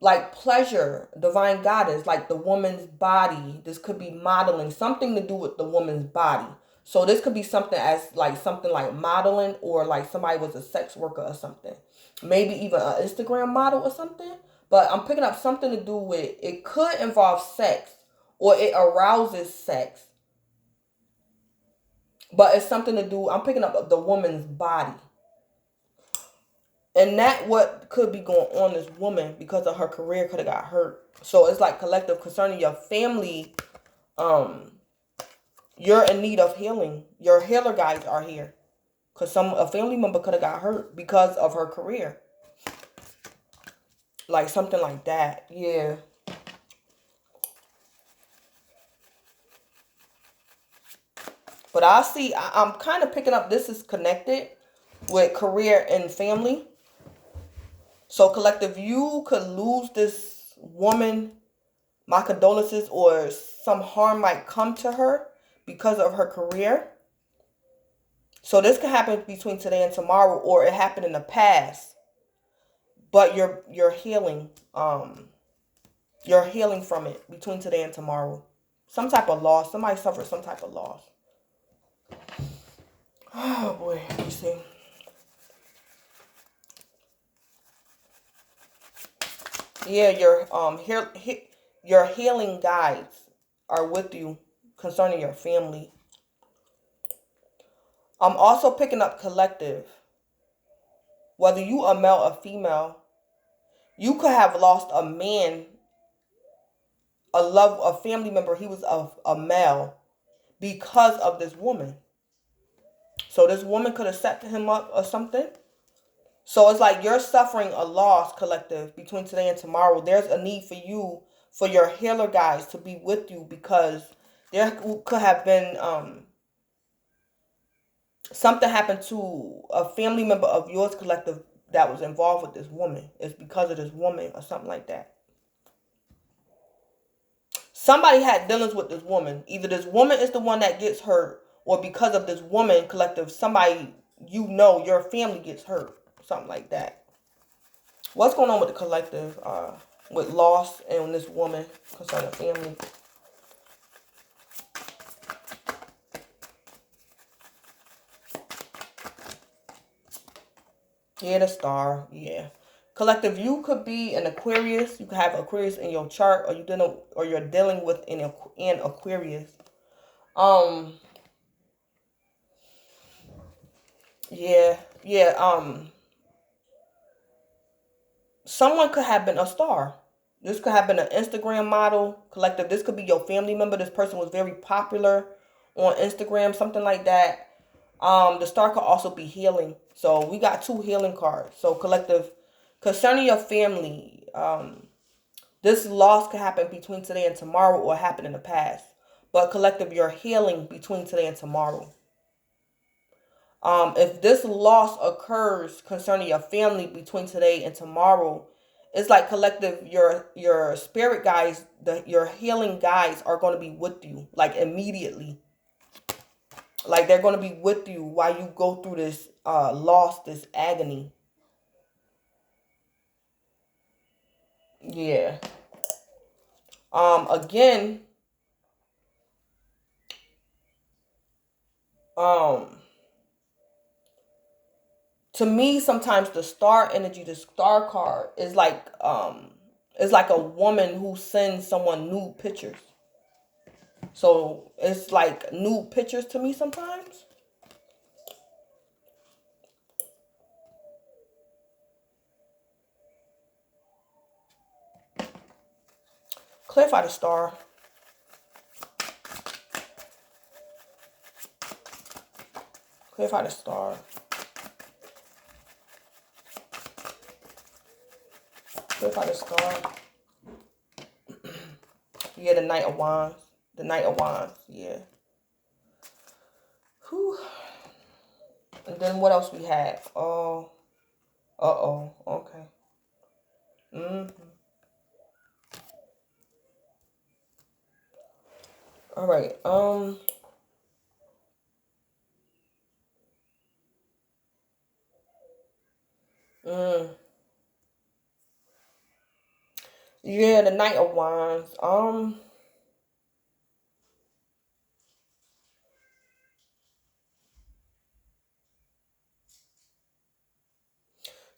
like pleasure, divine goddess, like the woman's body. This could be modeling, something to do with the woman's body. So this could be something as like something like modeling, or like somebody was a sex worker or something. Maybe even an Instagram model or something. But I'm picking up something to do with, it could involve sex, or it arouses sex. But it's something to do, I'm picking up the woman's body. And that what could be going on this woman because of her career could have got hurt. So it's like collective concerning your family. You're in need of healing. Your healer guides are here. Because a family member could have got hurt because of her career. Like something like that. Yeah. But I'm kind of picking up this is connected with career and family. So collective, you could lose this woman. My condolences, or some harm might come to her because of her career. So this could happen between today and tomorrow, or it happened in the past. But you're healing. You're healing from it between today and tomorrow. Some type of loss. Somebody suffered some type of loss. Oh boy, let me see. Yeah, your healing guides are with you concerning your family. I'm also picking up collective. Whether you are male or female, you could have lost a man, a family member. He was a male because of this woman. So this woman could have set him up or something. So it's like you're suffering a loss, collective, between today and tomorrow. There's a need for you, for your healer guys to be with you, because there could have been something happened to a family member of yours, collective, that was involved with this woman. It's because of this woman or something like that. Somebody had dealings with this woman. Either this woman is the one that gets hurt, or because of this woman, collective, somebody you know, your family gets hurt. Something like that. What's going on with the collective, with loss and this woman concerning family? Yeah, the star. Yeah. Collective, you could be an Aquarius. You could have Aquarius in your chart, or you're dealing with an Aquarius. Yeah. Someone could have been a star. This could have been an Instagram model. Collective, this could be your family member. This person was very popular on Instagram, something like that. The star could also be healing. So we got 2 healing cards. So collective, concerning your family, this loss could happen between today and tomorrow, or happen in the past. But collective, you're healing between today and tomorrow. If this loss occurs concerning your family between today and tomorrow, It's like collective, your spirit guides, your healing guides are going to be with you like immediately. Like they're going to be with you while you go through this loss, this agony. Yeah. Again, um to me sometimes the star energy, the star card is like a woman who sends someone nude pictures. So it's like nude pictures to me sometimes. Clarify the star. Clarify the star. Clarify the star. Yeah, the Knight of Wands. The Knight of Wands. Yeah. Whew. And then what else we had? Oh. Uh-oh. Okay. Mm-hmm. All right. Mm. Yeah, the Knight of Wands.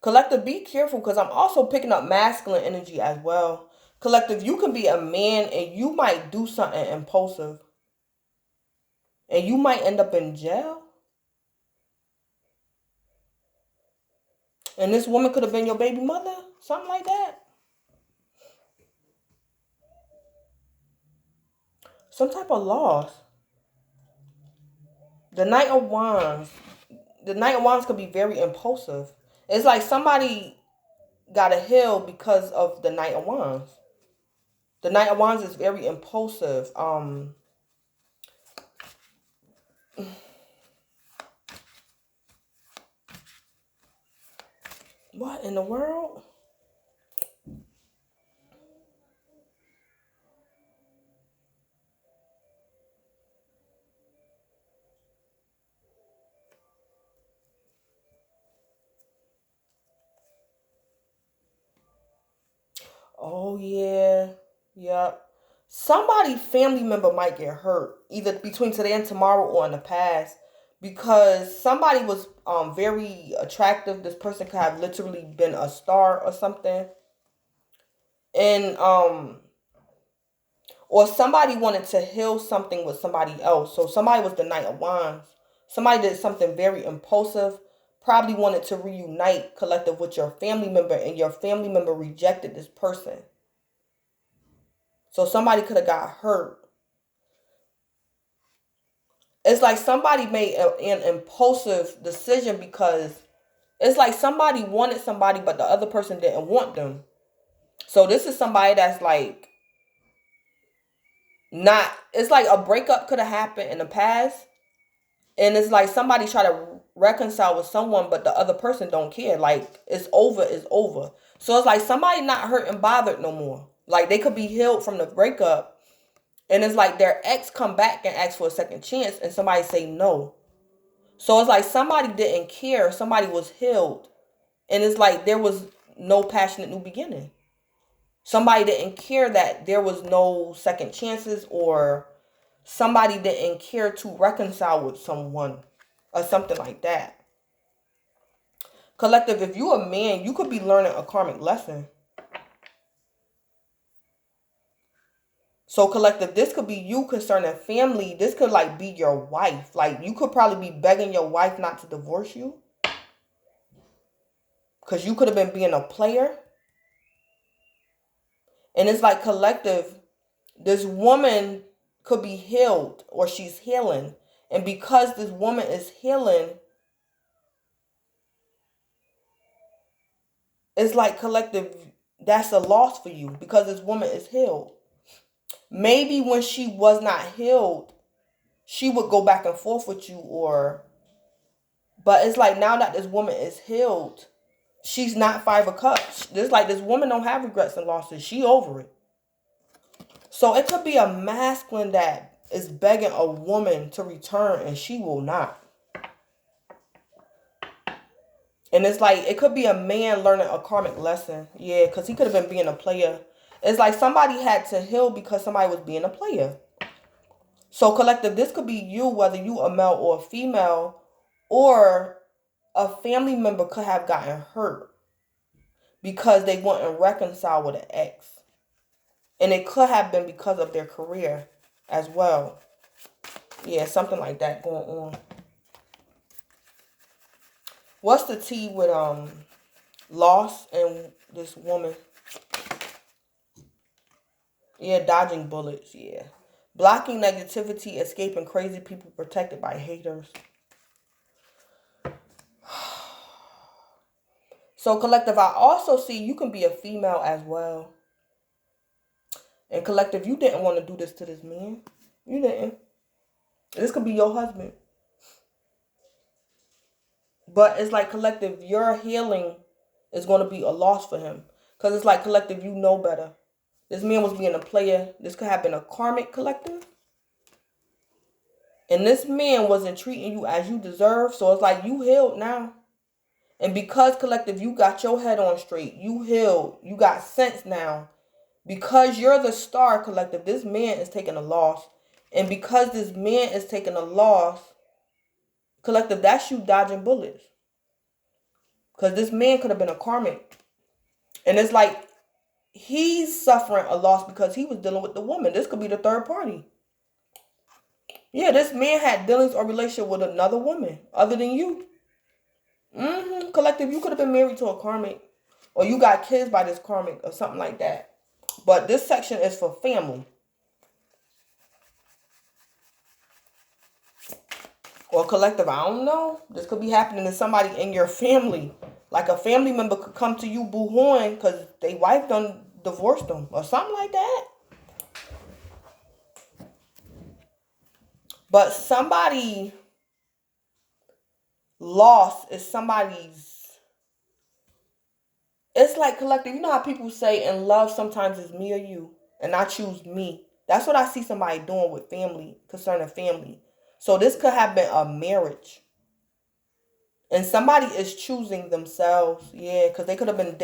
Collective, be careful because I'm also picking up masculine energy as well. Collective, you can be a man and you might do something impulsive. And you might end up in jail. And this woman could have been your baby mother. Something like that. Some type of loss. The Knight of Wands. The Knight of Wands could be very impulsive. It's like somebody got a heal because of the Knight of Wands. The Knight of Wands is very impulsive. What in the world? Oh yeah. Yep. Somebody family member might get hurt either between today and tomorrow or in the past because somebody was very attractive. This person could have literally been a star or something. And or somebody wanted to heal something with somebody else. So somebody was the Knight of Wands. Somebody did something very impulsive, probably wanted to reunite collective with your family member, and your family member rejected this person. So somebody could have got hurt. It's like somebody made an impulsive decision because it's like somebody wanted somebody, but the other person didn't want them. So this is somebody that's like not, it's like a breakup could have happened in the past. And it's like somebody try to reconcile with someone, but the other person don't care. Like it's over, it's over. So it's like somebody not hurt and bothered no more. Like they could be healed from the breakup. And it's like their ex come back and ask for a second chance and somebody say no. So it's like somebody didn't care. Somebody was healed. And it's like there was no passionate new beginning. Somebody didn't care that there was no second chances, or somebody didn't care to reconcile with someone or something like that. Collective, if you a man, you could be learning a karmic lesson. So collective, this could be you concerning family. This could like be your wife. Like you could probably be begging your wife not to divorce you. Because you could have been being a player. And it's like collective, this woman could be healed or she's healing. And because this woman is healing, it's like collective, that's a loss for you because this woman is healed. Maybe when she was not healed, she would go back and forth with you, or but it's like now that this woman is healed, she's not Five of Cups. This like this woman don't have regrets and losses. She over it. So it could be a masculine that is begging a woman to return and she will not. And it's like, it could be a man learning a karmic lesson. Yeah, because he could have been being a player. It's like somebody had to heal because somebody was being a player. So collective, this could be you, whether you a male or a female, or a family member could have gotten hurt because they wouldn't reconcile with an ex. And it could have been because of their career as well. Yeah, something like that going on. What's the tea with loss and this woman? Yeah, dodging bullets, yeah. Blocking negativity, escaping crazy people, protected by haters. So collective, I also see you can be a female as well. And collective, you didn't want to do this to this man. You didn't. This could be your husband. But it's like collective, your healing is going to be a loss for him. Because it's like collective, you know better. This man was being a player. This could have been a karmic collective. And this man wasn't treating you as you deserve. So it's like you healed now. And because collective, you got your head on straight. You healed. You got sense now. Because you're the star collective, this man is taking a loss. And because this man is taking a loss, collective, that's you dodging bullets. Because this man could have been a karmic. And it's like he's suffering a loss because he was dealing with the woman. This could be the third party. Yeah, this man had dealings or relationship with another woman other than you. Collective, you could have been married to a karmic. Or you got kids by this karmic or something like that. But this section is for family. Or collective, I don't know. This could be happening to somebody in your family. Like a family member could come to you boo-hooing because their wife done divorced them. Or something like that. But somebody lost is somebody's. It's like collective. You know how people say in love sometimes it's me or you. And I choose me. That's what I see somebody doing with family. Concerning family. So this could have been a marriage. And somebody is choosing themselves. Yeah. Because they could have been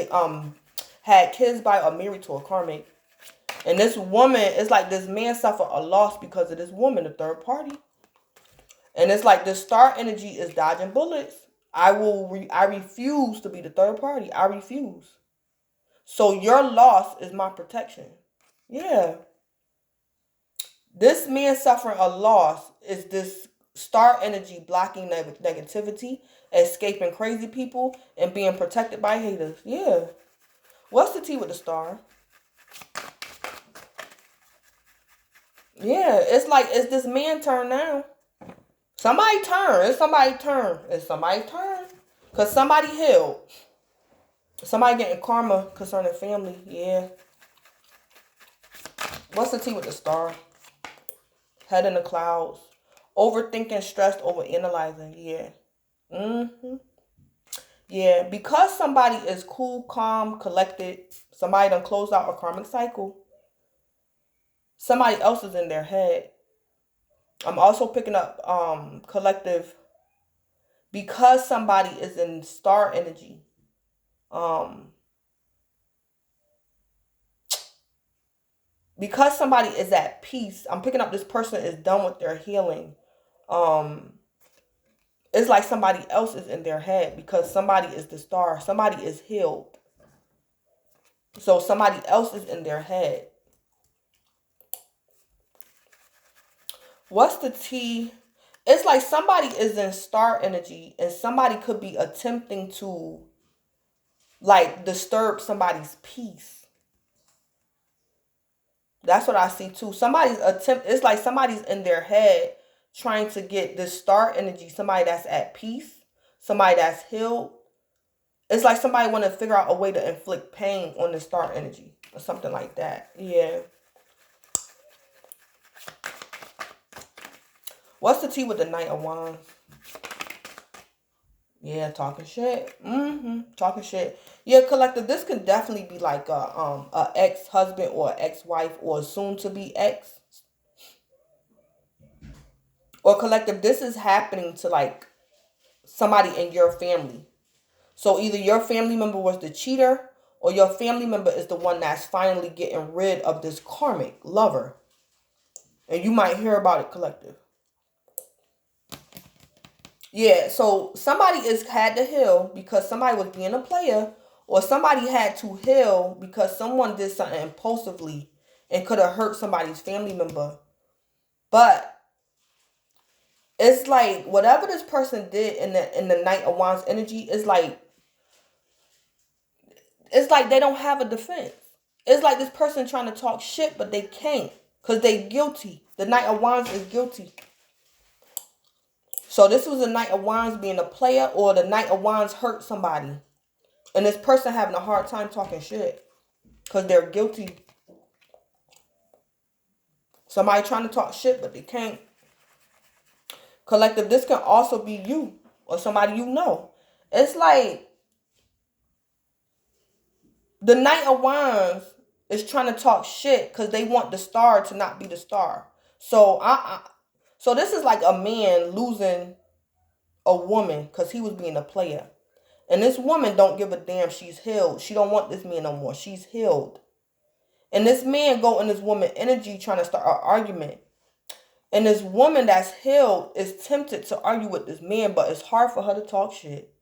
had kids by or married to a karmic. And this woman, it's like this man suffered a loss because of this woman, the third party. And it's like the star energy is dodging bullets. I refuse to be the third party. I refuse. So your loss is my protection. Yeah. This man suffering a loss is this star energy blocking negativity, escaping crazy people, and being protected by haters. Yeah. What's the tea with the star? Yeah, it's like, it's this man turn now. Somebody turn. It's somebody turn. It's somebody turn. Because somebody healed. Somebody getting karma concerning family. Yeah. What's the tea with the star? Head in the clouds. Overthinking, stressed, overanalyzing. Yeah. Yeah. Because somebody is cool, calm, collected. Somebody done closed out a karmic cycle. Somebody else is in their head. I'm also picking up collective. Because somebody is in star energy. Because somebody is at peace, I'm picking up this person is done with their healing. It's like somebody else is in their head because somebody is the star. Somebody is healed. So somebody else is in their head. What's the tea? It's like somebody is in star energy and somebody could be attempting to like disturb somebody's peace. That's what I see too. It's like somebody's in their head trying to get this star energy, somebody that's at peace, somebody that's healed. It's like somebody want to figure out a way to inflict pain on the star energy or something like that. Yeah. What's the tea with the Knight of Wands? Yeah, talking shit. Talking shit. Yeah, collective. This can definitely be like a ex-husband or ex-wife or soon-to-be ex. Or collective, this is happening to like somebody in your family. So either your family member was the cheater or your family member is the one that's finally getting rid of this karmic lover. And you might hear about it, collective. Yeah, so somebody is had to heal because somebody was being a player, or somebody had to heal because someone did something impulsively and could have hurt somebody's family member. But it's like whatever this person did in the Knight of Wands energy is like, it's like they don't have a defense. It's like this person trying to talk shit, but they can't because they guilty. The Knight of Wands is guilty. So this was the Knight of Wands being a player, or the Knight of Wands hurt somebody. And this person having a hard time talking shit because they're guilty. Somebody trying to talk shit, but they can't. Collective, this can also be you or somebody you know. It's like the Knight of Wands is trying to talk shit because they want the star to not be the star. So this is like a man losing a woman because he was being a player. And this woman don't give a damn. She's healed. She don't want this man no more. She's healed. And this man go in this woman energy trying to start an argument. And this woman that's healed is tempted to argue with this man, but it's hard for her to talk shit.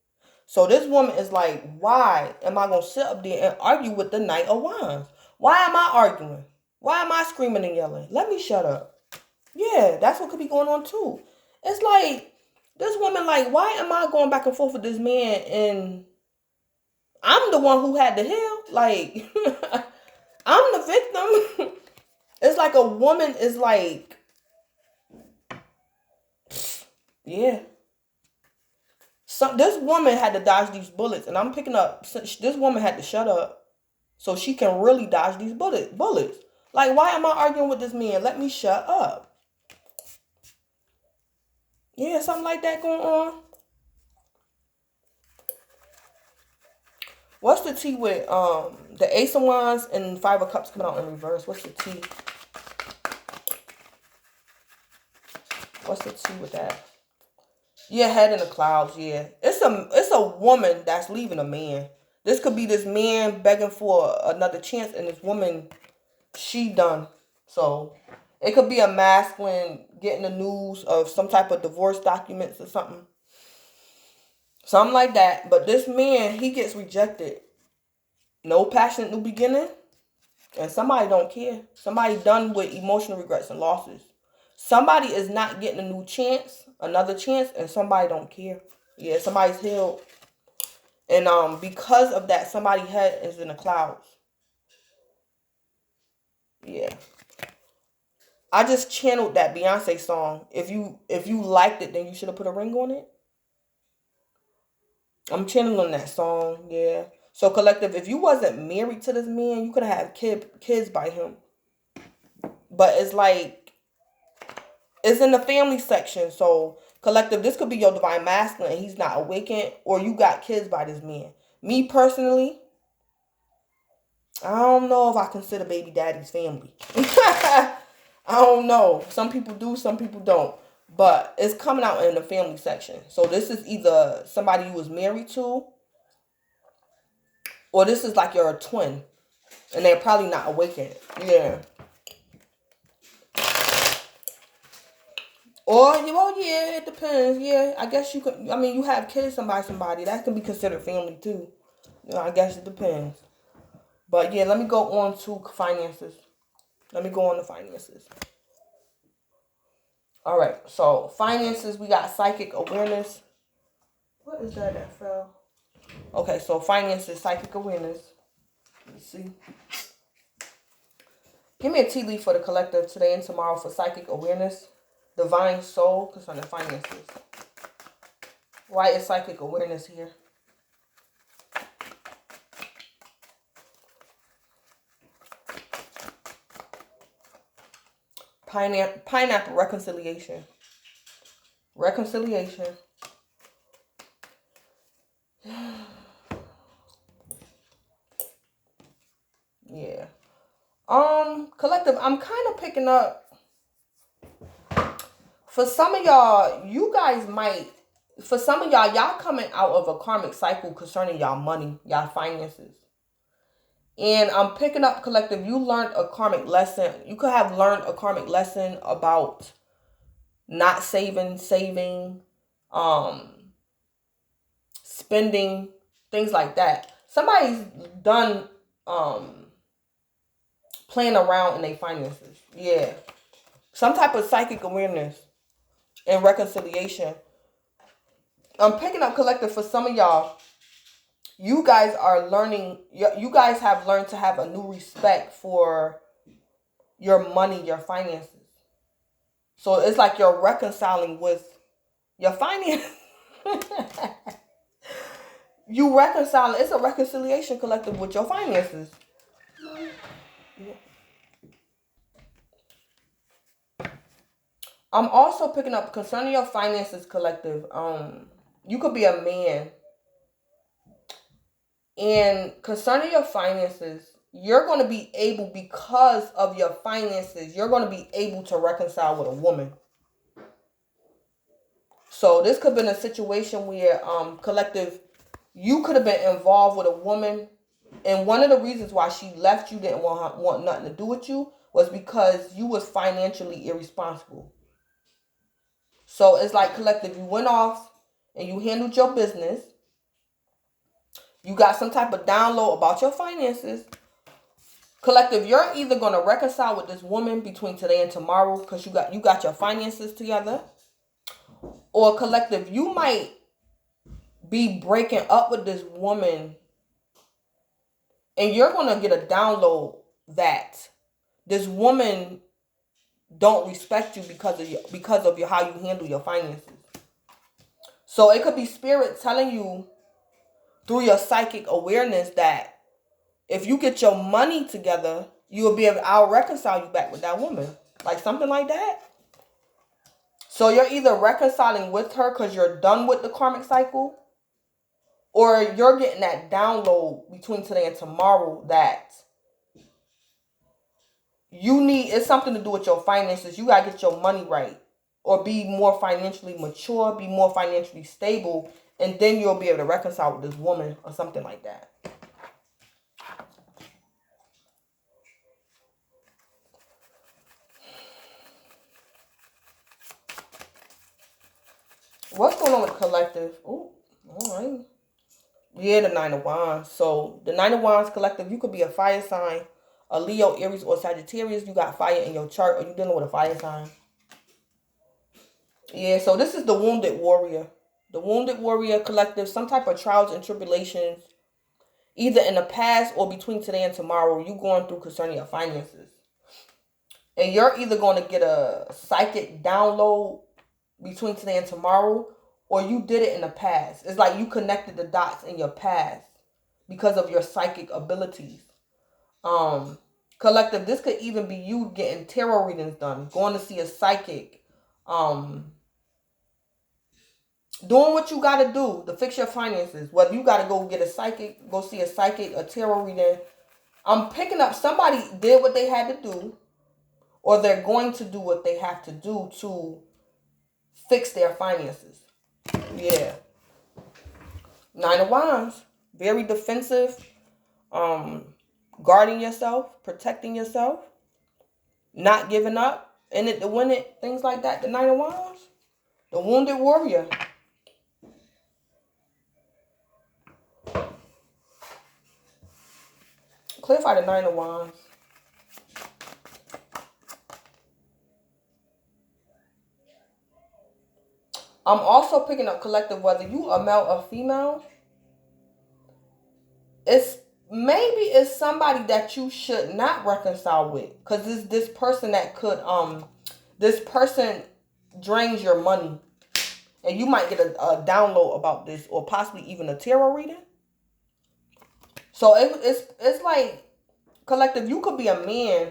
So this woman is like, why am I going to sit up there and argue with the Knight of Wands? Why am I arguing? Why am I screaming and yelling? Let me shut up. Yeah, that's what could be going on too. It's like, this woman like, why am I going back and forth with this man and I'm the one who had to heal? Like, I'm the victim. It's like a woman is like, yeah. So this woman had to dodge these bullets, and I'm picking up. This woman had to shut up so she can really dodge these bullets. Like, why am I arguing with this man? Let me shut up. Yeah, something like that going on. What's the tea with the Ace of Wands and Five of Cups coming out in reverse? What's the tea? What's the tea with that? Yeah, head in the clouds. Yeah, it's a woman that's leaving a man. This could be this man begging for another chance, and this woman, she done. So it could be a masculine getting the news of some type of divorce documents or something. Something like that. But this man, he gets rejected. No passionate new beginning. And somebody don't care. Somebody done with emotional regrets and losses. Somebody is not getting a new chance, another chance, and somebody don't care. Yeah, somebody's healed. And because of that, somebody's head is in the clouds. Yeah. I just channeled that Beyonce song. If you liked it, then you should have put a ring on it. I'm channeling that song, yeah. So collective, if you wasn't married to this man, you could have had kids by him. But it's like, it's in the family section. So collective, this could be your divine masculine and he's not awakened, or you got kids by this man. Me personally, I don't know if I consider baby daddy's family. I don't know. Some people do, some people don't. But it's coming out in the family section. So this is either somebody you was married to, or this is like you're a twin. And they're probably not awakened. Yeah. Or, well, yeah, it depends. Yeah, I guess you could, I mean, you have kids by somebody. That can be considered family too. You know, I guess it depends. But yeah, let me go on to finances. Let me go on to finances. All right, so finances, we got psychic awareness. What is that fell? Okay, so finances, psychic awareness. Let's see. Give me a tea leaf for the collective today and tomorrow for psychic awareness. Divine soul concerning finances. Why is psychic awareness here? Pineapple reconciliation. Reconciliation. Yeah. Collective, I'm kind of picking up, for some of y'all, you guys might, for some of y'all coming out of a karmic cycle concerning y'all money, y'all finances. And I'm picking up, collective, you learned a karmic lesson. You could have learned a karmic lesson about not saving, spending, things like that. Somebody's done playing around in their finances. Yeah. Some type of psychic awareness and reconciliation. I'm picking up, collective, for some of y'all. You guys are learning, you guys have learned to have a new respect for your money, your finances. So it's like you're reconciling with your finances. You reconcile, it's a reconciliation, collective, with your finances. I'm also picking up concerning your finances, collective. You could be a man, and concerning your finances, you're going to be able, because of your finances, you're going to be able to reconcile with a woman. So this could have been a situation where, collective, you could have been involved with a woman, and one of the reasons why she left you, didn't want nothing to do with you, was because you was financially irresponsible. So it's like, collective, you went off and you handled your business. You got some type of download about your finances. Collective, you're either going to reconcile with this woman between today and tomorrow because you got your finances together. Or collective, you might be breaking up with this woman, and you're going to get a download that this woman don't respect you because of how you handle your finances. So it could be spirit telling you through your psychic awareness that if you get your money together, you'll be able, I'll reconcile you back with that woman. Like something like that. So you're either reconciling with her because you're done with the karmic cycle, or you're getting that download between today and tomorrow that you need, it's something to do with your finances. You gotta get your money right, or be more financially mature, be more financially stable, and then you'll be able to reconcile with this woman or something like that. What's going on with collective? Oh, all right. Yeah, the Nine of Wands. So the Nine of Wands, collective, you could be a fire sign, a Leo, Aries, or Sagittarius. You got fire in your chart, or you dealing with a fire sign. Yeah, so this is the wounded warrior. The wounded warrior, collective, some type of trials and tribulations, either in the past or between today and tomorrow, you going through concerning your finances. And you're either going to get a psychic download between today and tomorrow, or you did it in the past. It's like you connected the dots in your past because of your psychic abilities. Collective, this could even be you getting tarot readings done, going to see a psychic, doing what you got to do to fix your finances. Whether you got to go get a psychic, go see a psychic, a tarot reading. I'm picking up somebody did what they had to do, or they're going to do what they have to do to fix their finances. Yeah. Nine of Wands. Very defensive. Guarding yourself, protecting yourself, not giving up, in it to win it, things like that. The Nine of Wands. The wounded warrior. Clarify the Nine of Wands. I'm also picking up, collective, whether you a male or female, it's somebody that you should not reconcile with, because this person that could this person drains your money, and you might get a download about this, or possibly even a tarot reading. So it's like, collective, you could be a man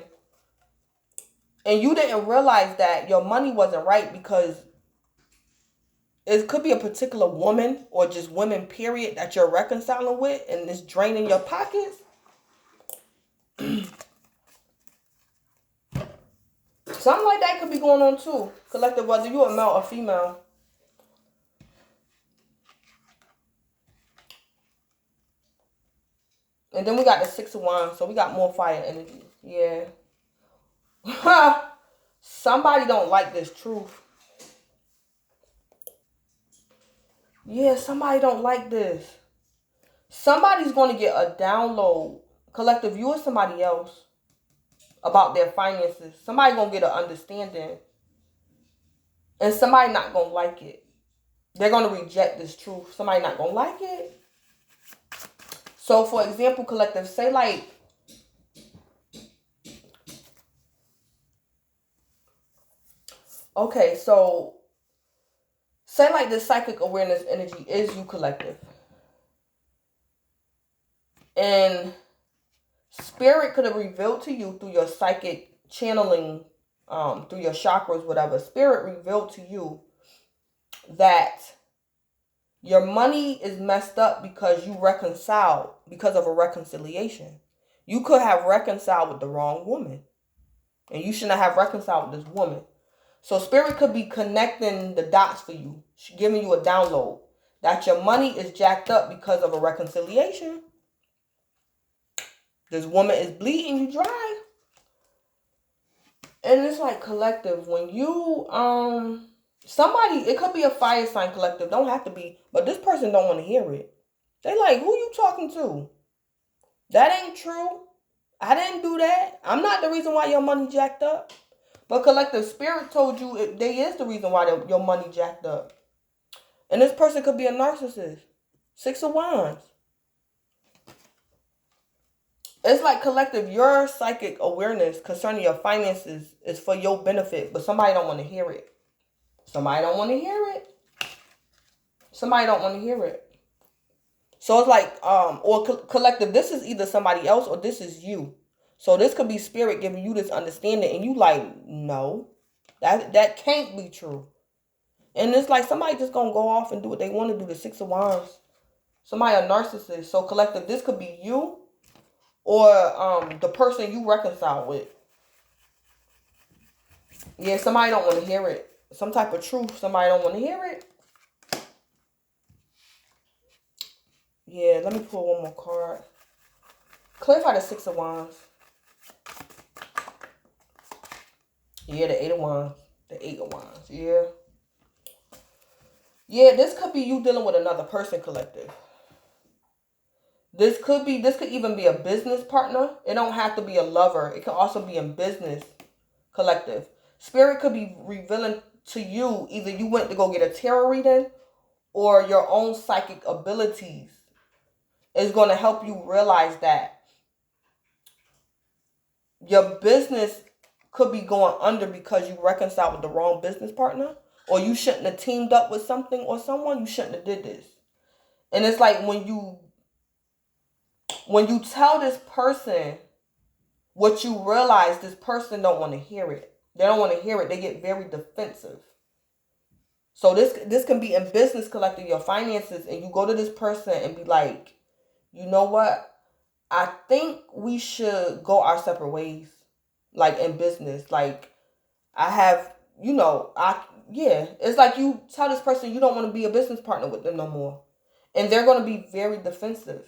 and you didn't realize that your money wasn't right, because it could be a particular woman or just women, period, that you're reconciling with, and it's draining your pockets. Something like that could be going on too. Collective, whether you're a male or female. And then we got the 6 of Wands, so we got more fire energy. Yeah. Somebody don't like this truth. Yeah, somebody don't like this. Somebody's going to get a download. Collective, you or somebody else, about their finances. Somebody going to get an understanding. And somebody not going to like it. They're going to reject this truth. Somebody not going to like it. So, for example, collective, say like, okay, so say like this psychic awareness energy is you, collective. And spirit could have revealed to you through your psychic channeling, through your chakras, whatever. Spirit revealed to you that your money is messed up because you reconciled, because of a reconciliation. You could have reconciled with the wrong woman. And you shouldn't have reconciled with this woman. So spirit could be connecting the dots for you, giving you a download that your money is jacked up because of a reconciliation. This woman is bleeding you dry. And it's like, collective, when you, somebody, it could be a fire sign, collective, don't have to be, but this person don't want to hear it. They like, who you talking to? That ain't true. I didn't do that. I'm not the reason why your money jacked up. But collective, spirit told you they is the reason why your money jacked up. And this person could be a narcissist. 6 of Wands. It's like, collective, your psychic awareness concerning your finances is for your benefit, but somebody don't want to hear it. Somebody don't want to hear it. Somebody don't want to hear it. So it's like, or collective, this is either somebody else or this is you. So this could be spirit giving you this understanding, and you like, no, that can't be true. And it's like somebody just gonna go off and do what they want to do. The 6 of Wands. Somebody a narcissist. So collective, this could be you or the person you reconcile with. Yeah, somebody don't want to hear it. Some type of truth. Somebody don't want to hear it. Yeah, let me pull one more card. Clarify the 6 of Wands. Yeah, the 8 of Wands. The 8 of Wands. Yeah. Yeah, this could be you dealing with another person, collective. This could even be a business partner. It don't have to be a lover. It could also be in business, collective. Spirit could be revealing to you, either you went to go get a tarot reading or your own psychic abilities is going to help you realize that your business could be going under because you reconciled with the wrong business partner, or you shouldn't have teamed up with something or someone. You shouldn't have did this. And it's like when you tell this person what you realize, this person don't want to hear it. They don't want to hear it. They get very defensive. So this can be in business, collecting your finances, and you go to this person and be like, you know what? I think we should go our separate ways. Like in business. Like I have, it's like you tell this person you don't want to be a business partner with them no more. And they're going to be very defensive.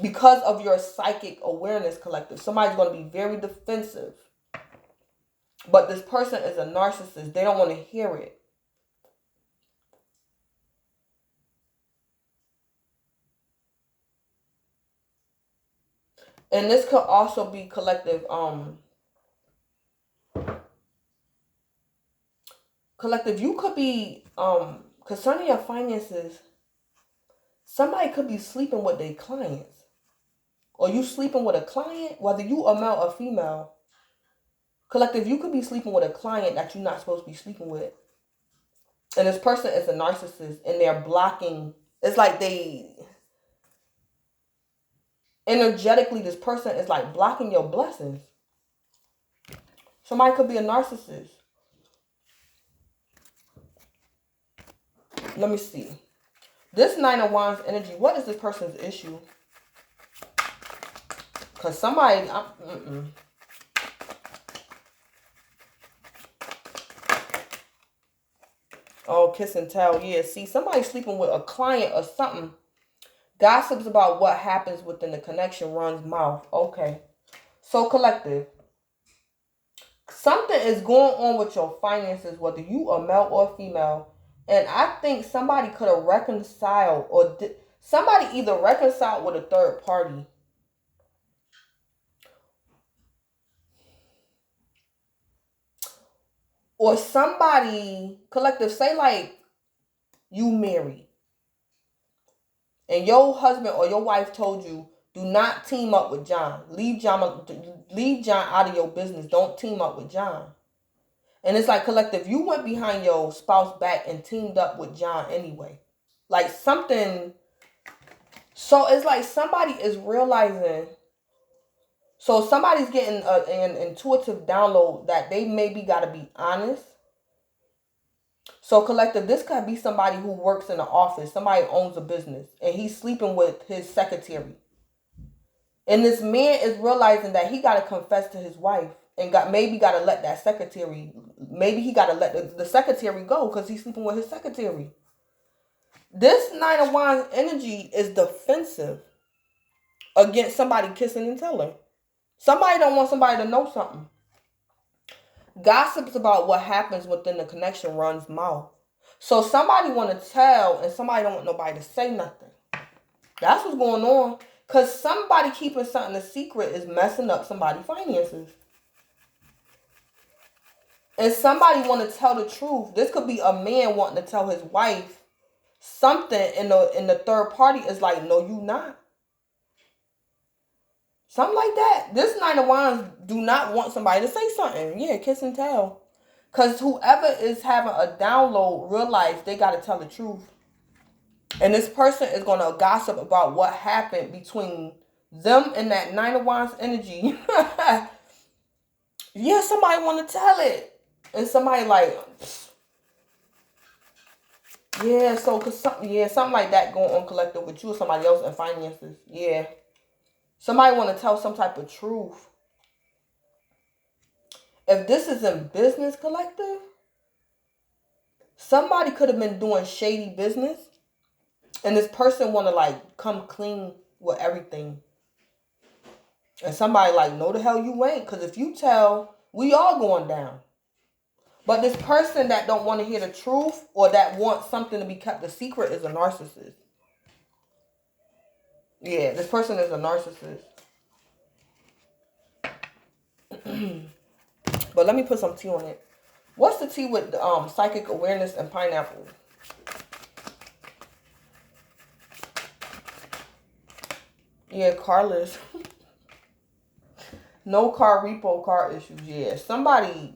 Because of your psychic awareness, collective. Somebody's going to be very defensive. But this person is a narcissist. They don't want to hear it. And this could also be, collective, collective, you could be, concerning your finances, somebody could be sleeping with their clients. Or you sleeping with a client, whether you are male or female. Collective, you could be sleeping with a client that you're not supposed to be sleeping with. And this person is a narcissist, and they're blocking. It's like energetically, this person is like blocking your blessings. Somebody could be a narcissist. Let me see. This 9 of Wands energy, what is this person's issue? Because somebody... Oh, kiss and tell. Yeah, see, somebody sleeping with a client or something. Gossips about what happens within the connection runs mouth. Okay. So, collective. Something is going on with your finances, whether you are male or female. And I think somebody could have reconciled or somebody either reconciled with a third party. Or somebody, collective, say like you married. And your husband or your wife told you, do not team up with John. Leave John out of your business. Don't team up with John. And it's like, collective, you went behind your spouse back and teamed up with John anyway. Like something. So it's like somebody is realizing. So somebody's getting an intuitive download that they maybe got to be honest. So, collective, this could be somebody who works in the office. Somebody owns a business. And he's sleeping with his secretary. And this man is realizing that he got to confess to his wife. And maybe got to let that secretary... Maybe he got to let the secretary go because he's sleeping with his secretary. This Nine of Wands energy is defensive against somebody kissing and telling. Somebody don't want somebody to know something. Gossips about what happens within the connection runs mouth. So somebody want to tell and somebody don't want nobody to say nothing. That's what's going on. Because somebody keeping something a secret is messing up somebody's finances. And somebody want to tell the truth. This could be a man wanting to tell his wife something, and the third party is like, no, you not. Something like that. This Nine of Wands do not want somebody to say something. Yeah, kiss and tell. Because whoever is having a download realize they got to tell the truth. And this person is going to gossip about what happened between them and that Nine of Wands energy. Yeah, somebody want to tell it. And somebody like, yeah, so cause something like that going on, collective, with you or somebody else in finances. Yeah. Somebody want to tell some type of truth. If this is in business, collective, somebody could have been doing shady business. And this person want to like come clean with everything. And somebody like, no the hell you ain't. Because if you tell, we all going down. But this person that don't want to hear the truth or that wants something to be kept a secret is a narcissist. Yeah, this person is a narcissist. But let me put some tea on it. What's the tea with psychic awareness and pineapple? Yeah, carless. No car repo car issues. Yeah, somebody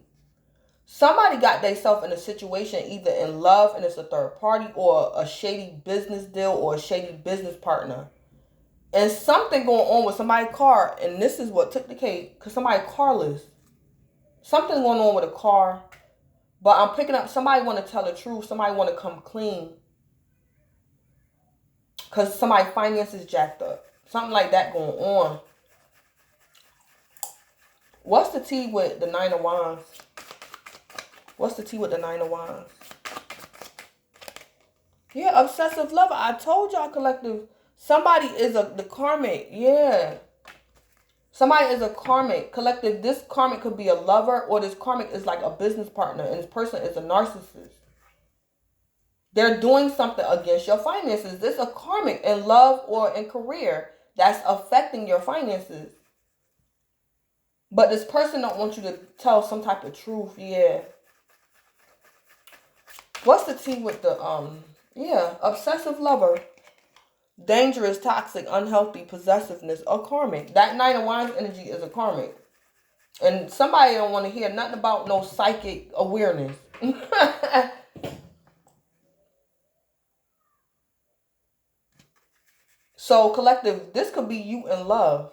got themselves in a situation either in love and it's a third party or a shady business deal or a shady business partner. And something going on with somebody's car, and this is what took the cake, because somebody carless. Something going on with a car, but I'm picking up somebody want to tell the truth, somebody want to come clean. Because somebody finances jacked up. Something like that going on. What's the tea with the Nine of Wands? What's the tea with the Nine of Wands? Yeah, obsessive lover. I told y'all, collective. Somebody is the karmic. Yeah. Somebody is a karmic. Collective, this karmic could be a lover or this karmic is like a business partner and this person is a narcissist. They're doing something against your finances. This is a karmic in love or in career that's affecting your finances. But this person don't want you to tell some type of truth. Yeah. What's the tea with the obsessive lover? Dangerous, toxic, unhealthy, possessiveness, or karmic. That Nine of Wands energy is a karmic. And somebody don't want to hear nothing about no psychic awareness. So, collective, this could be you in love.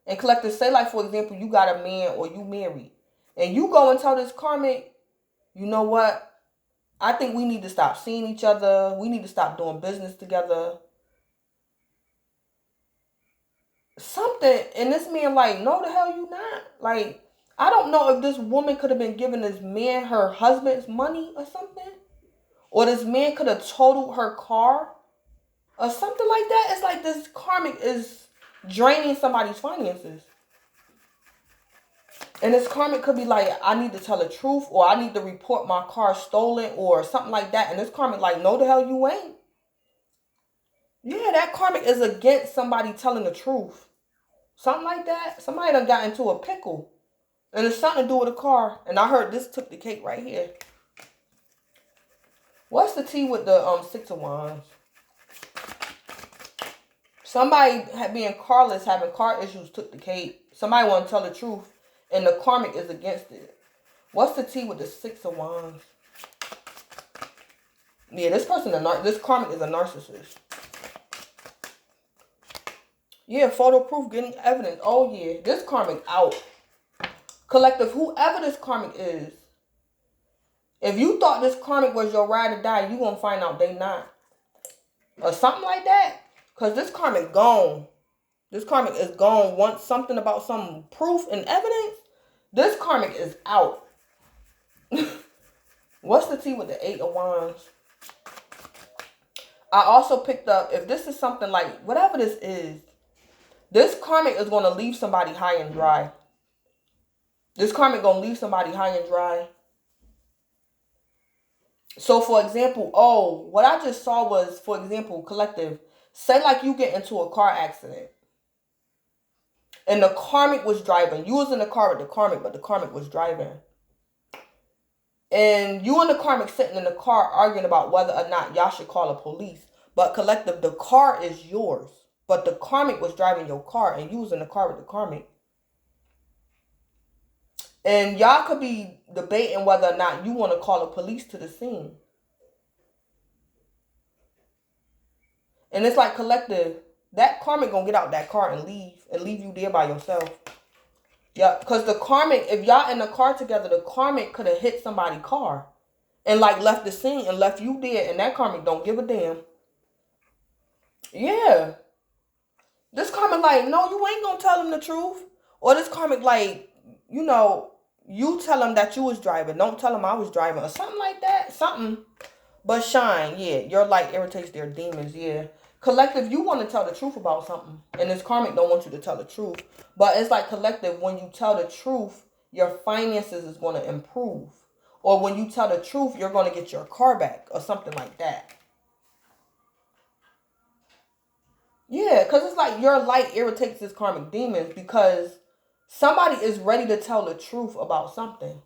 And collective, say like, for example, you got a man or you married. And you go and tell this karmic, you know what? I think we need to stop seeing each other. We need to stop doing business together. something, and this man like, no, the hell you not. Like, I don't know if this woman could have been giving this man her husband's money or something, or this man could have totaled her car or something like that. It's like this karmic is draining somebody's finances. And this karmic could be like, I need to tell the truth, or I need to report my car stolen, or something like that. And this karmic like, no, the hell you ain't. Yeah, that karmic is against somebody telling the truth. Something like that. Somebody done got into a pickle. And it's something to do with a car. And I heard this took the cake right here. What's the tea with the Six of Wands? Somebody being carless, having car issues, took the cake. Somebody want to tell the truth, and the karmic is against it. What's the tea with the Six of Wands? Yeah, this person, this karmic is a narcissist. Yeah, photo proof, getting evidence. Oh yeah, this karmic out. Collective, whoever this karmic is, if you thought this karmic was your ride or die, you gonna find out they not. Or something like that. Because this karmic gone. This karmic is gone. Wants something about some proof and evidence. This karmic is out. What's the tea with the Eight of Wands? I also picked up, if this is something like, whatever this is, this karmic is going to leave somebody high and dry. This karmic going to leave somebody high and dry. So, for example, what I just saw was, for example, collective, say like you get into a car accident. And the karmic was driving. You was in the car with the karmic, but the karmic was driving. And you and the karmic sitting in the car arguing about whether or not y'all should call the police. But collective, the car is yours. But the karmic was driving your car, and you was in the car with the karmic. And y'all could be debating whether or not you want to call the police to the scene. And it's like, collective, that karmic gonna get out that car and leave you there by yourself. Yeah, because the karmic, if y'all in the car together, the karmic could have hit somebody's car and like left the scene and left you there, and that karmic don't give a damn. Yeah. This karmic like, no, you ain't gonna tell him the truth. Or this karmic like, you tell him that you was driving. Don't tell him I was driving. Or something like that. Something. But shine, yeah. Your light irritates their demons, yeah. Collective, you want to tell the truth about something. And this karmic don't want you to tell the truth. But it's like, collective, when you tell the truth, your finances is going to improve. Or when you tell the truth, you're going to get your car back. Or something like that. Yeah, because it's like your light irritates this karmic demons because somebody is ready to tell the truth about something.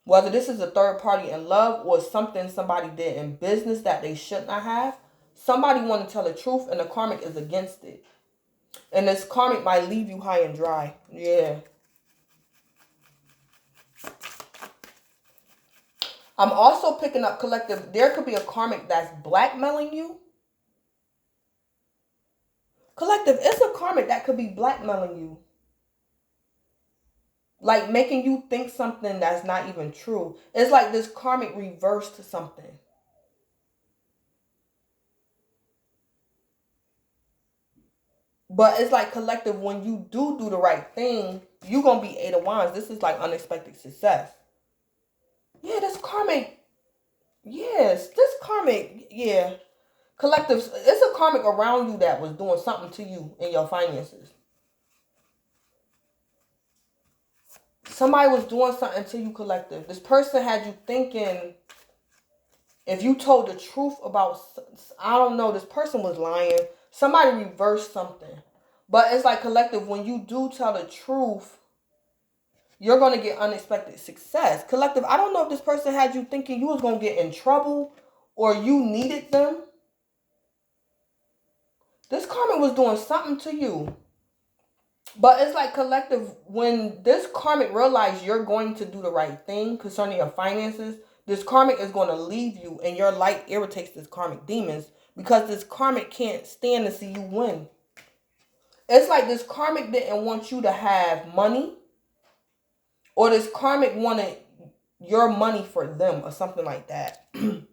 Whether this is a third party in love or something somebody did in business that they should not have, somebody want to tell the truth and the karmic is against it. And this karmic might leave you high and dry. Yeah. I'm also picking up, collective, there could be a karmic that's blackmailing you. Collective, it's a karmic that could be blackmailing you. Like making you think something that's not even true. It's like this karmic reversed something. But it's like, collective, when you do the right thing, you're going to be Eight of Wands. This is like unexpected success. Yeah, this karmic. Yes, this karmic. Yeah. Collective, it's a karmic around you that was doing something to you in your finances. Somebody was doing something to you, collective. This person had you thinking, if you told the truth about, I don't know, this person was lying. Somebody reversed something. But it's like, collective, when you do tell the truth, you're going to get unexpected success. Collective, I don't know if this person had you thinking you was going to get in trouble or you needed them. This karmic was doing something to you. But it's like, collective, when this karmic realizes you're going to do the right thing concerning your finances, this karmic is going to leave you, and your light irritates this karmic demons because this karmic can't stand to see you win. It's like this karmic didn't want you to have money, or this karmic wanted your money for them or something like that. And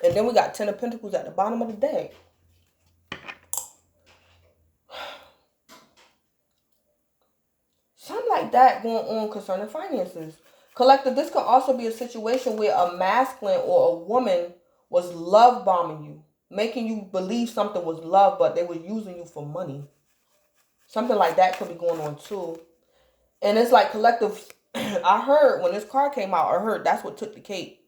then we got Ten of Pentacles at the bottom of the deck. Something like that going on concerning finances. Collective, this could also be a situation where a masculine or a woman was love bombing you, making you believe something was love, but they were using you for money. Something like that could be going on too. And it's like collective, I heard when this card came out, I heard that's what took the cake.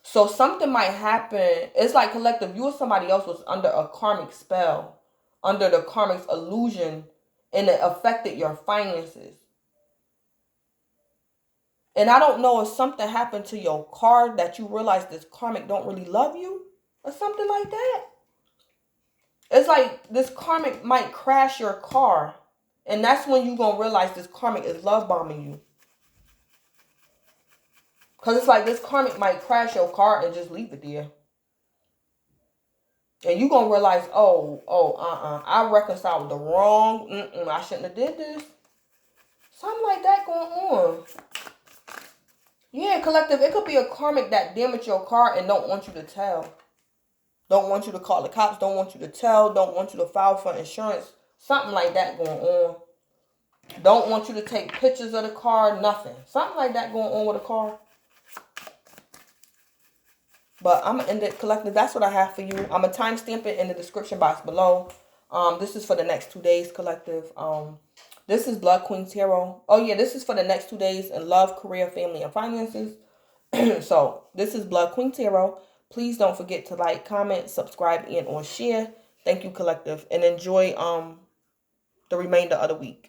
So something might happen. It's like collective, you or somebody else was under a karmic spell, under the karmic illusion, and it affected your finances. And I don't know if something happened to your car that you realize this karmic don't really love you or something like that. It's like this karmic might crash your car. And that's when you're going to realize this karmic is love bombing you. Because it's like this karmic might crash your car and just leave it there. And you're going to realize, I reconciled the wrong. I shouldn't have did this. Something like that going on. Yeah, collective, it could be a karmic that damaged your car and don't want you to tell. Don't want you to call the cops. Don't want you to tell. Don't want you to file for insurance. Something like that going on. Don't want you to take pictures of the car. Nothing. Something like that going on with a car. But I'm going to end it, collective. That's what I have for you. I'm going to timestamp it in the description box below. This is for the next 2 days, collective. This is Blood Queen Tarot. Oh, yeah, this is for the next 2 days in love, career, family, and finances. So, this is Blood Queen Tarot. Please don't forget to like, comment, subscribe, and or share. Thank you, collective. And enjoy the remainder of the week.